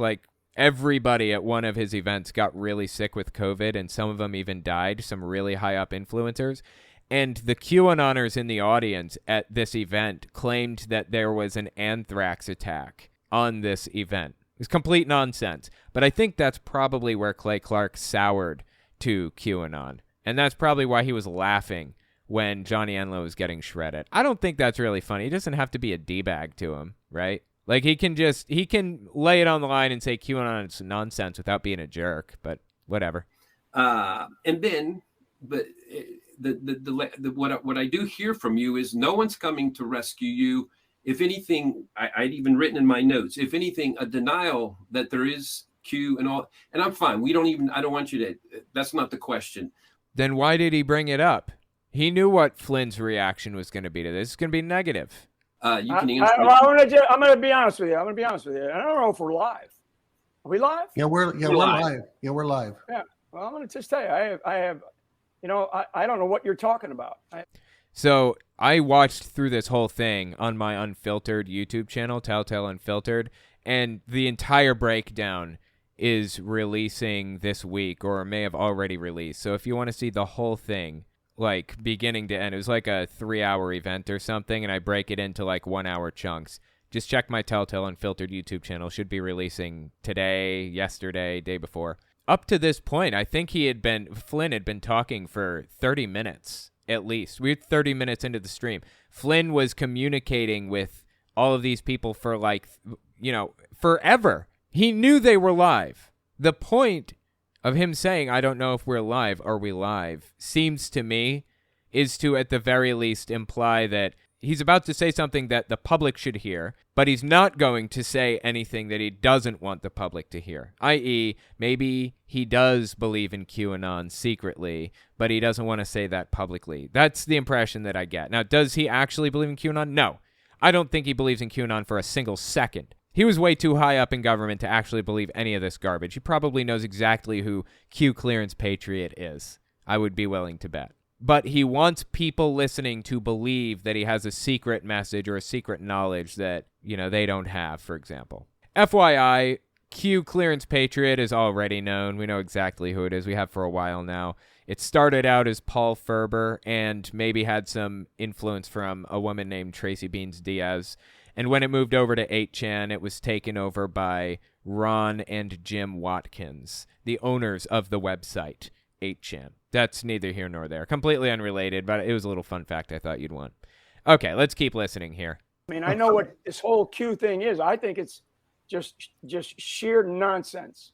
Everybody at one of his events got really sick with COVID, and some of them even died, some really high-up influencers. And the QAnoners in the audience at this event claimed that there was an anthrax attack on this event. It was complete nonsense. But I think that's probably where Clay Clark soured to QAnon. And that's probably why he was laughing when Johnny Enlow was getting shredded. I don't think that's really funny. He doesn't have to be a D-bag to him, right? He can lay it on the line and say QAnon is nonsense without being a jerk, but whatever. And then, but what I do hear from you is no one's coming to rescue you. If anything, I'd even written in my notes, if anything, a denial that there is Q and all, and I'm fine. I don't want you to, that's not the question. Then why did he bring it up? He knew what Flynn's reaction was going to be to this. It's going to be negative. You can answer. I'm going to be honest with you. I don't know if we're live. Are we live? Yeah, we're live. Yeah, we're live. Yeah. Well, I'm going to just tell you, I don't know what you're talking about. So I watched through this whole thing on my Unfiltered YouTube channel, Telltale Unfiltered, and the entire breakdown is releasing this week, or may have already released. So if you want to see the whole thing, beginning to end, it was a 3-hour event or something, and I break it into 1 hour chunks. Just check my Telltale Unfiltered YouTube channel. Should be releasing today, yesterday, day before. Up to this point, I think Flynn had been talking for 30 minutes. at least. We're 30 minutes into the stream. Flynn was communicating with all of these people for forever. He knew they were live. The point of him saying, I don't know if we're live, are we live, seems to me is to at the very least imply that he's about to say something that the public should hear, but he's not going to say anything that he doesn't want the public to hear, i.e., maybe he does believe in QAnon secretly, but he doesn't want to say that publicly. That's the impression that I get. Now, does he actually believe in QAnon? No. I don't think he believes in QAnon for a single second. He was way too high up in government to actually believe any of this garbage. He probably knows exactly who Q Clearance Patriot is. I would be willing to bet. But he wants people listening to believe that he has a secret message or a secret knowledge that, they don't have, for example. FYI, Q Clearance Patriot is already known. We know exactly who it is. We have for a while now. It started out as Paul Ferber and maybe had some influence from a woman named Tracy Beans Diaz. And when it moved over to 8chan, it was taken over by Ron and Jim Watkins, the owners of the website 8chan. That's neither here nor there. Completely unrelated, but it was a little fun fact I thought you'd want. Okay, let's keep listening here. I mean, I know what this whole Q thing is. I think it's just sheer nonsense.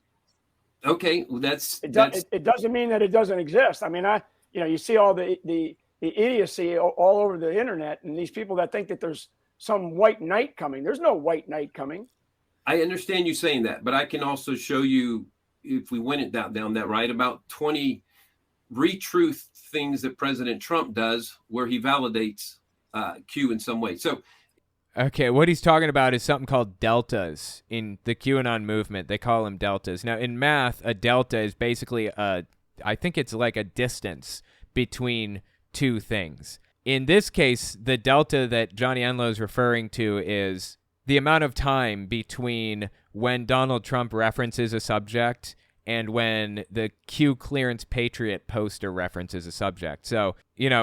Okay, well, it doesn't mean that it doesn't exist. I mean, you see all the idiocy all over the internet, and these people that think that there's some white knight coming. There's no white knight coming. I understand you saying that, but I can also show you, if we went down that right, about 20 retruth things that President Trump does where he validates Q in some way. So, okay, what he's talking about is something called deltas in the QAnon movement. They call them deltas. Now, in math, a delta is basically I think it's like a distance between two things. In this case, the delta that Johnny Enlow is referring to is the amount of time between when Donald Trump references a subject and when the Q Clearance Patriot poster references a subject. So,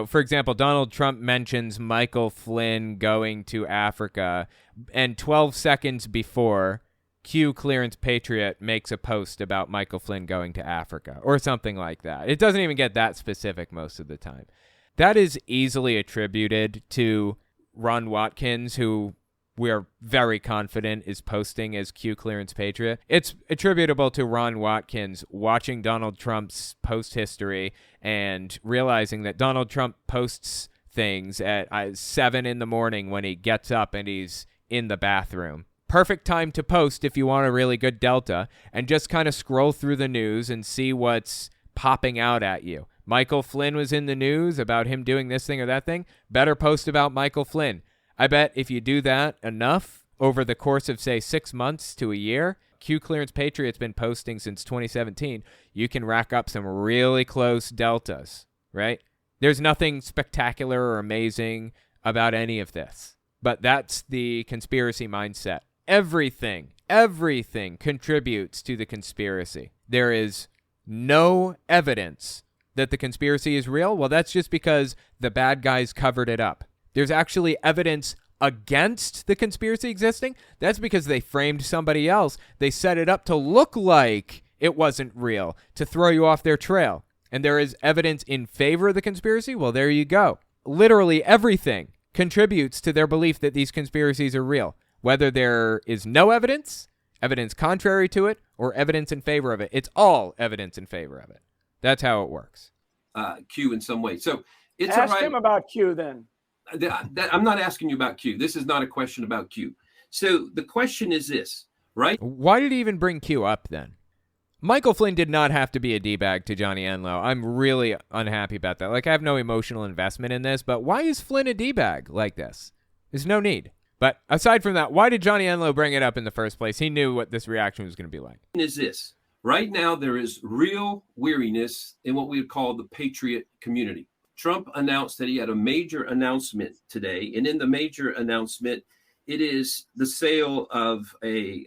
for example, Donald Trump mentions Michael Flynn going to Africa, and 12 seconds before, Q Clearance Patriot makes a post about Michael Flynn going to Africa, or something like that. It doesn't even get that specific most of the time. That is easily attributed to Ron Watkins, who we're very confident is posting as Q Clearance Patriot. It's attributable to Ron Watkins watching Donald Trump's post history and realizing that Donald Trump posts things at 7 in the morning when he gets up and he's in the bathroom. Perfect time to post if you want a really good delta, and just kind of scroll through the news and see what's popping out at you. Michael Flynn was in the news about him doing this thing or that thing. Better post about Michael Flynn. I bet if you do that enough over the course of, say, 6 months to a year, Q Clearance Patriot's been posting since 2017, you can rack up some really close deltas, right? There's nothing spectacular or amazing about any of this, but that's the conspiracy mindset. Everything contributes to the conspiracy. There is no evidence that the conspiracy is real. Well, that's just because the bad guys covered it up. There's actually evidence against the conspiracy existing. That's because they framed somebody else. They set it up to look like it wasn't real, to throw you off their trail. And there is evidence in favor of the conspiracy. Well, there you go. Literally everything contributes to their belief that these conspiracies are real, whether there is no evidence, evidence contrary to it, or evidence in favor of it. It's all evidence in favor of it. That's how it works. Q in some way. So it's ask him about Q then. I'm not asking you about Q. This is not a question about Q. So the question is this, right? Why did he even bring Q up then? Michael Flynn did not have to be a D-bag to Johnny Enlow. I'm really unhappy about that. Like, I have no emotional investment in this, but why is Flynn a D-bag like this? There's no need. But aside from that, why did Johnny Enlow bring it up in the first place? He knew what this reaction was going to be like. Is this. Right now, there is real weariness in what we would call the patriot community. Trump announced that he had a major announcement today. And in the major announcement, it is the sale of a,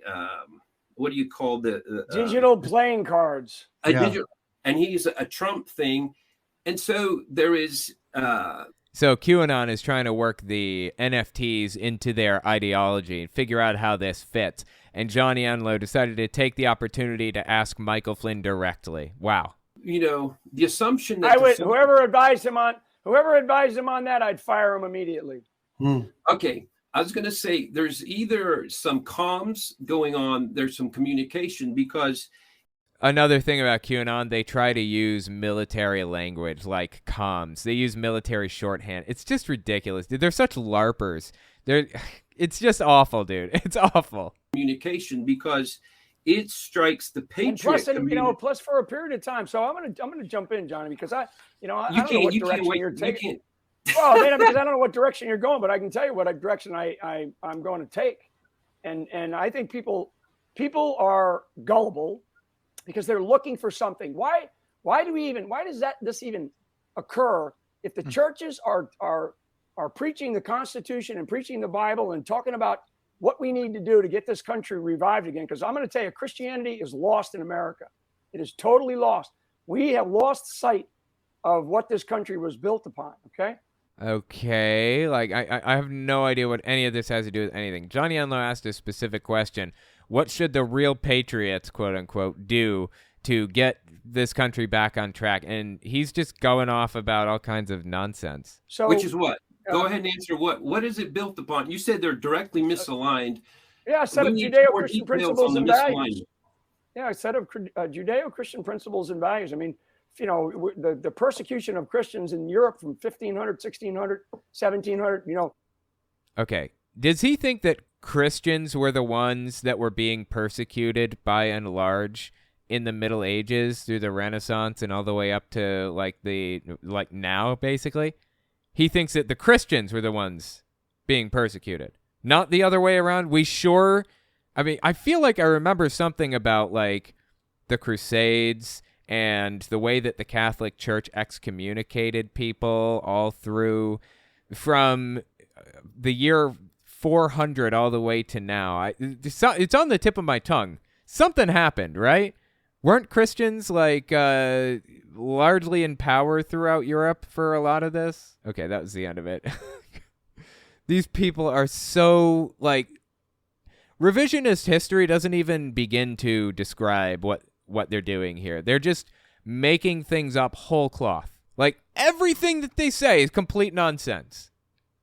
what do you call the? Digital playing cards. Digital, and he's a Trump thing. And so there is... So QAnon is trying to work the NFTs into their ideology and figure out how this fits. And Johnny Enlow decided to take the opportunity to ask Michael Flynn directly. Wow. The assumption that... whoever advised him on Whoever advised him on that, I'd fire him immediately. Okay. I was going to say there's either some comms going on, there's some communication, because another thing about QAnon, they try to use military language like comms. They use military shorthand. It's just ridiculous, dude. They're such LARPers. It's just awful, dude. It's awful. Communication, because it strikes the patriot community. Plus for a period of time. So I'm gonna jump in, Johnny, because I don't know what direction you're taking. Well, because I don't know what direction you're going, but I can tell you what direction I'm going to take. And I think people are gullible because they're looking for something. Why does this even occur if the churches are preaching the Constitution and preaching the Bible and talking about what we need to do to get this country revived again? Because I'm going to tell you, Christianity is lost in America. It is totally lost. We have lost sight of what this country was built upon. Okay, like I have no idea what any of this has to do with anything. Johnny Enlow asked a specific question. What should the real patriots, quote unquote, do to get this country back on track? And he's just going off about all kinds of nonsense. So, which is what? Go ahead and answer what. What is it built upon? You said they're directly misaligned. Yeah, a set of Judeo-Christian principles and values. Yeah, a set of Judeo-Christian principles and values. I mean, the persecution of Christians in Europe from 1500, 1600, 1700, Okay. Does he think that Christians were the ones that were being persecuted by and large in the Middle Ages through the Renaissance and all the way up to like now, basically? He thinks that the Christians were the ones being persecuted, not the other way around. I feel like I remember something about like the Crusades and the way that the Catholic Church excommunicated people all through from the year 400 all the way to now. It's on the tip of my tongue. Something happened, right? Weren't Christians largely in power throughout Europe for a lot of this? Okay, that was the end of it. These people are so revisionist history doesn't even begin to describe what they're doing here. They're just making things up whole cloth. Like everything that they say is complete nonsense.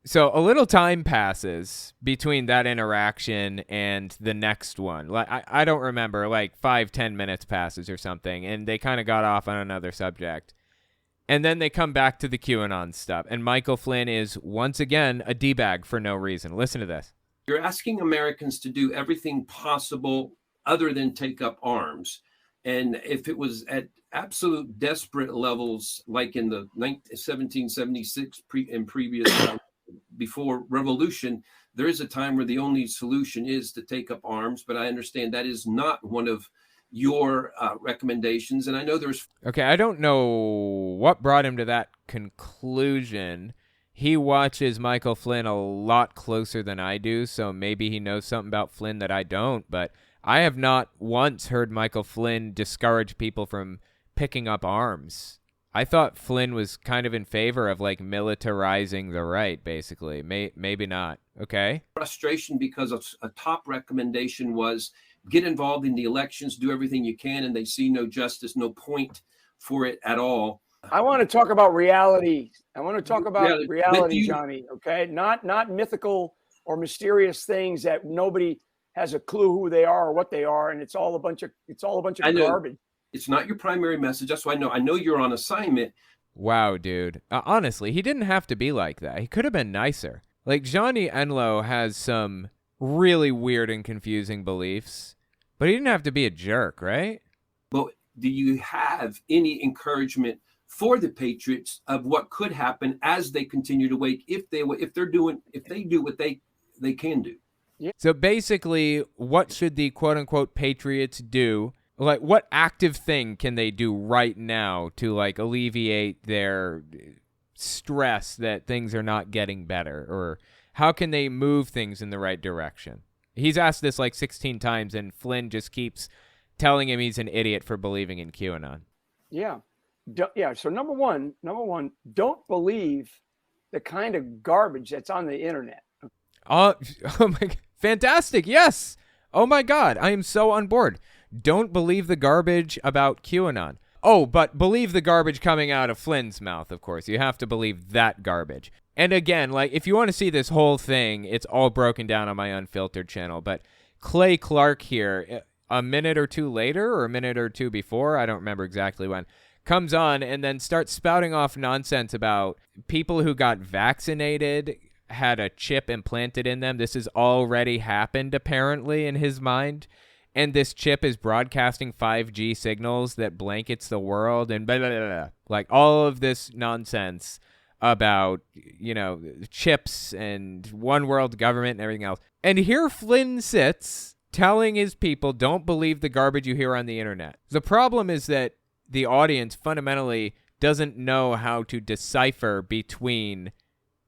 So a little time passes between that interaction and the next one. Like I don't remember, 5-10 minutes passes or something, and they kind of got off on another subject. And then they come back to the QAnon stuff, and Michael Flynn is once again a D-bag for no reason. Listen to this. You're asking Americans to do everything possible other than take up arms. And if it was at absolute desperate levels, like in the 1776 and previous before revolution, there is a time where the only solution is to take up arms. But I understand that is not one of your recommendations. And I know there's... Okay, I don't know what brought him to that conclusion. He watches Michael Flynn a lot closer than I do, so maybe he knows something about Flynn that I don't. But I have not once heard Michael Flynn discourage people from picking up arms. I thought Flynn was kind of in favor of militarizing the right, basically. Maybe not. Okay. Frustration because a top recommendation was get involved in the elections, do everything you can, and they see no justice, no point for it at all. I want to talk about reality. I want to talk about reality, Johnny. Okay, not mythical or mysterious things that nobody has a clue who they are or what they are, and it's all a bunch of garbage. It's not your primary message. That's why I know you're on assignment. Wow, dude. Honestly, he didn't have to be like that. He could have been nicer. Johnny Enlow has some really weird and confusing beliefs, but he didn't have to be a jerk, right? But do you have any encouragement for the Patriots of what could happen as they continue to wake if they do what they can do? Yeah. So basically, what should the quote unquote Patriots do? What active thing can they do right now to alleviate their stress that things are not getting better, or how can they move things in the right direction? He's asked this 16 times, and Flynn just keeps telling him he's an idiot for believing in QAnon. Yeah. So number one, don't believe the kind of garbage that's on the internet. Oh my God. Fantastic. Yes. Oh my God. I am so on board. Don't believe the garbage about QAnon. Oh, but believe the garbage coming out of Flynn's mouth, of course. You have to believe that garbage. And again, like, if you want to see this whole thing, it's all broken down on my Unfiltered channel. But Clay Clark here, a minute or two later, or a minute or two before, I don't remember exactly when, comes on and then starts spouting off nonsense about people who got vaccinated, had a chip implanted in them. This has already happened, apparently, in his mind. And this chip is broadcasting 5G signals that blankets the world and blah, blah, blah, blah. Like, all of this nonsense about, you know, chips and one world government and everything else. And here Flynn sits telling his people, don't believe the garbage you hear on the internet. The problem is that the audience fundamentally doesn't know how to decipher between,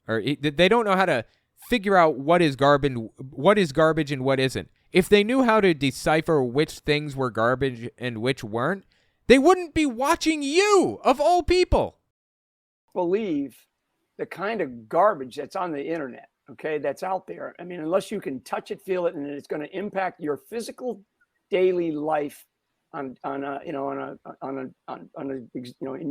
or they don't know how to figure out what is garbage and what isn't. If they knew how to decipher which things were garbage and which weren't, they wouldn't be watching you, of all people. Believe the kind of garbage that's on the internet, okay, that's out there. I mean, unless you can touch it, feel it, and it's going to impact your physical daily life in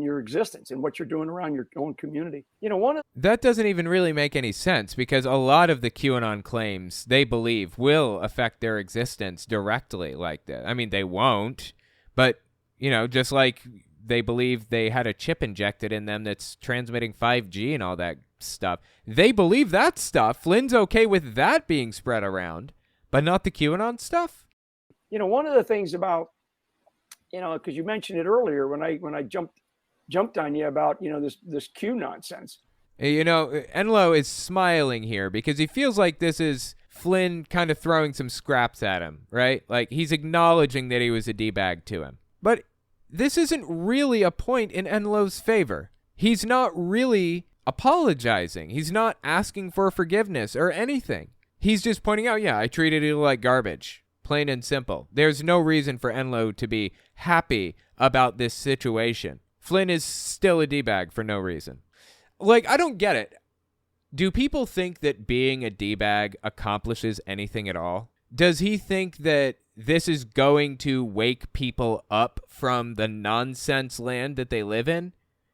your existence and what you're doing around your own community. You know, that doesn't even really make any sense, because a lot of the QAnon claims they believe will affect their existence directly like that. I mean, they won't, but, you know, just like they believe they had a chip injected in them that's transmitting 5G and all that stuff. They believe that stuff. Flynn's okay with that being spread around, but not the QAnon stuff. You know, one of the things about, you know, because you mentioned it earlier when I jumped on you about, you know, this Q nonsense. You know, Enlow is smiling here because he feels like this is Flynn kind of throwing some scraps at him, right? Like, he's acknowledging that he was a D-bag to him. But this isn't really a point in Enlow's favor. He's not really apologizing. He's not asking for forgiveness or anything. He's just pointing out, yeah, I treated you like garbage. Plain and simple. There's no reason for Enlow to be happy about this situation. Flynn is still a D-bag for no reason. Like, I don't get it. Do people think that being a D-bag accomplishes anything at all? Does he think that this is going to wake people up from the nonsense land that they live in?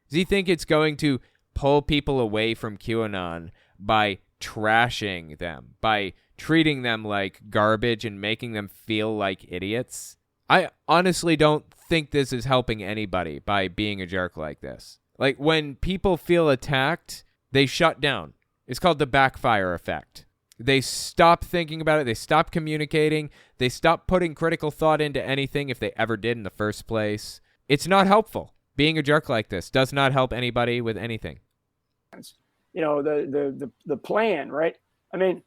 Does he think it's going to pull people away from QAnon by trashing them, by treating them like garbage and making them feel like idiots? I honestly don't think this is helping anybody by being a jerk like this. Like, when people feel attacked, they shut down. It's called the backfire effect. They stop thinking about it. They stop communicating. They stop putting critical thought into anything if they ever did in the first place. It's not helpful. Being a jerk like this does not help anybody with anything. You know, the plan, right? I mean,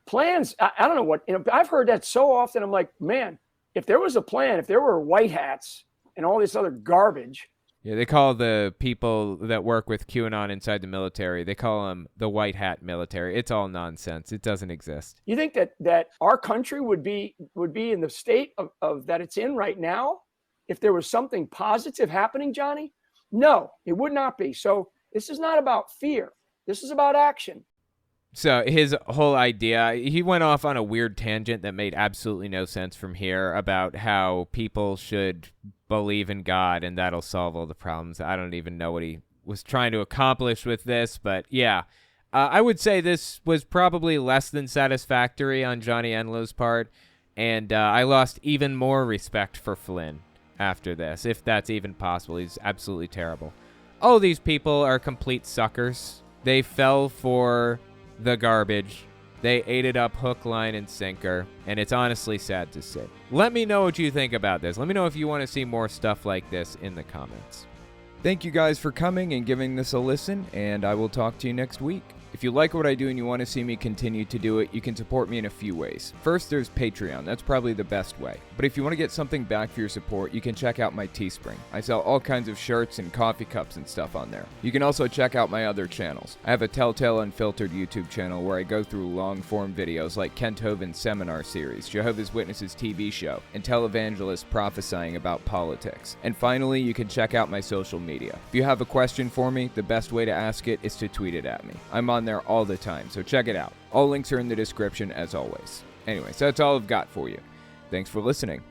plans, I don't know what, you know, I've heard that so often. I'm like, man, if there was a plan, if there were white hats and all this other garbage. Yeah, they call the people that work with QAnon inside the military, they call them the white hat military. It's all nonsense. It doesn't exist. You think that our country would be in the state of that it's in right now if there was something positive happening, Johnny? No, it would not be. So this is not about fear. This is about action. So his whole idea, he went off on a weird tangent that made absolutely no sense from here about how people should believe in God and that'll solve all the problems. I don't even know what he was trying to accomplish with this, but yeah. I would say this was probably less than satisfactory on Johnny Enlow's part, and I lost even more respect for Flynn after this, if that's even possible. He's absolutely terrible. All these people are complete suckers. They fell for the garbage. They ate it up hook, line, and sinker, and it's honestly sad to see. Let me know what you think about this. Let me know if you want to see more stuff like this in the comments. Thank you guys for coming and giving this a listen, and I will talk to you next week. If you like what I do and you want to see me continue to do it, you can support me in a few ways. First, there's Patreon. That's probably the best way. But if you want to get something back for your support, you can check out my Teespring. I sell all kinds of shirts and coffee cups and stuff on there. You can also check out my other channels. I have a Telltale Unfiltered YouTube channel where I go through long-form videos like Kent Hovind's seminar series, Jehovah's Witnesses TV show, and televangelists prophesying about politics. And finally, you can check out my social media. If you have a question for me, the best way to ask it is to tweet it at me. I'm on there all the time, so check it out. All links are in the description as always. Anyways, that's all I've got for you. Thanks for listening.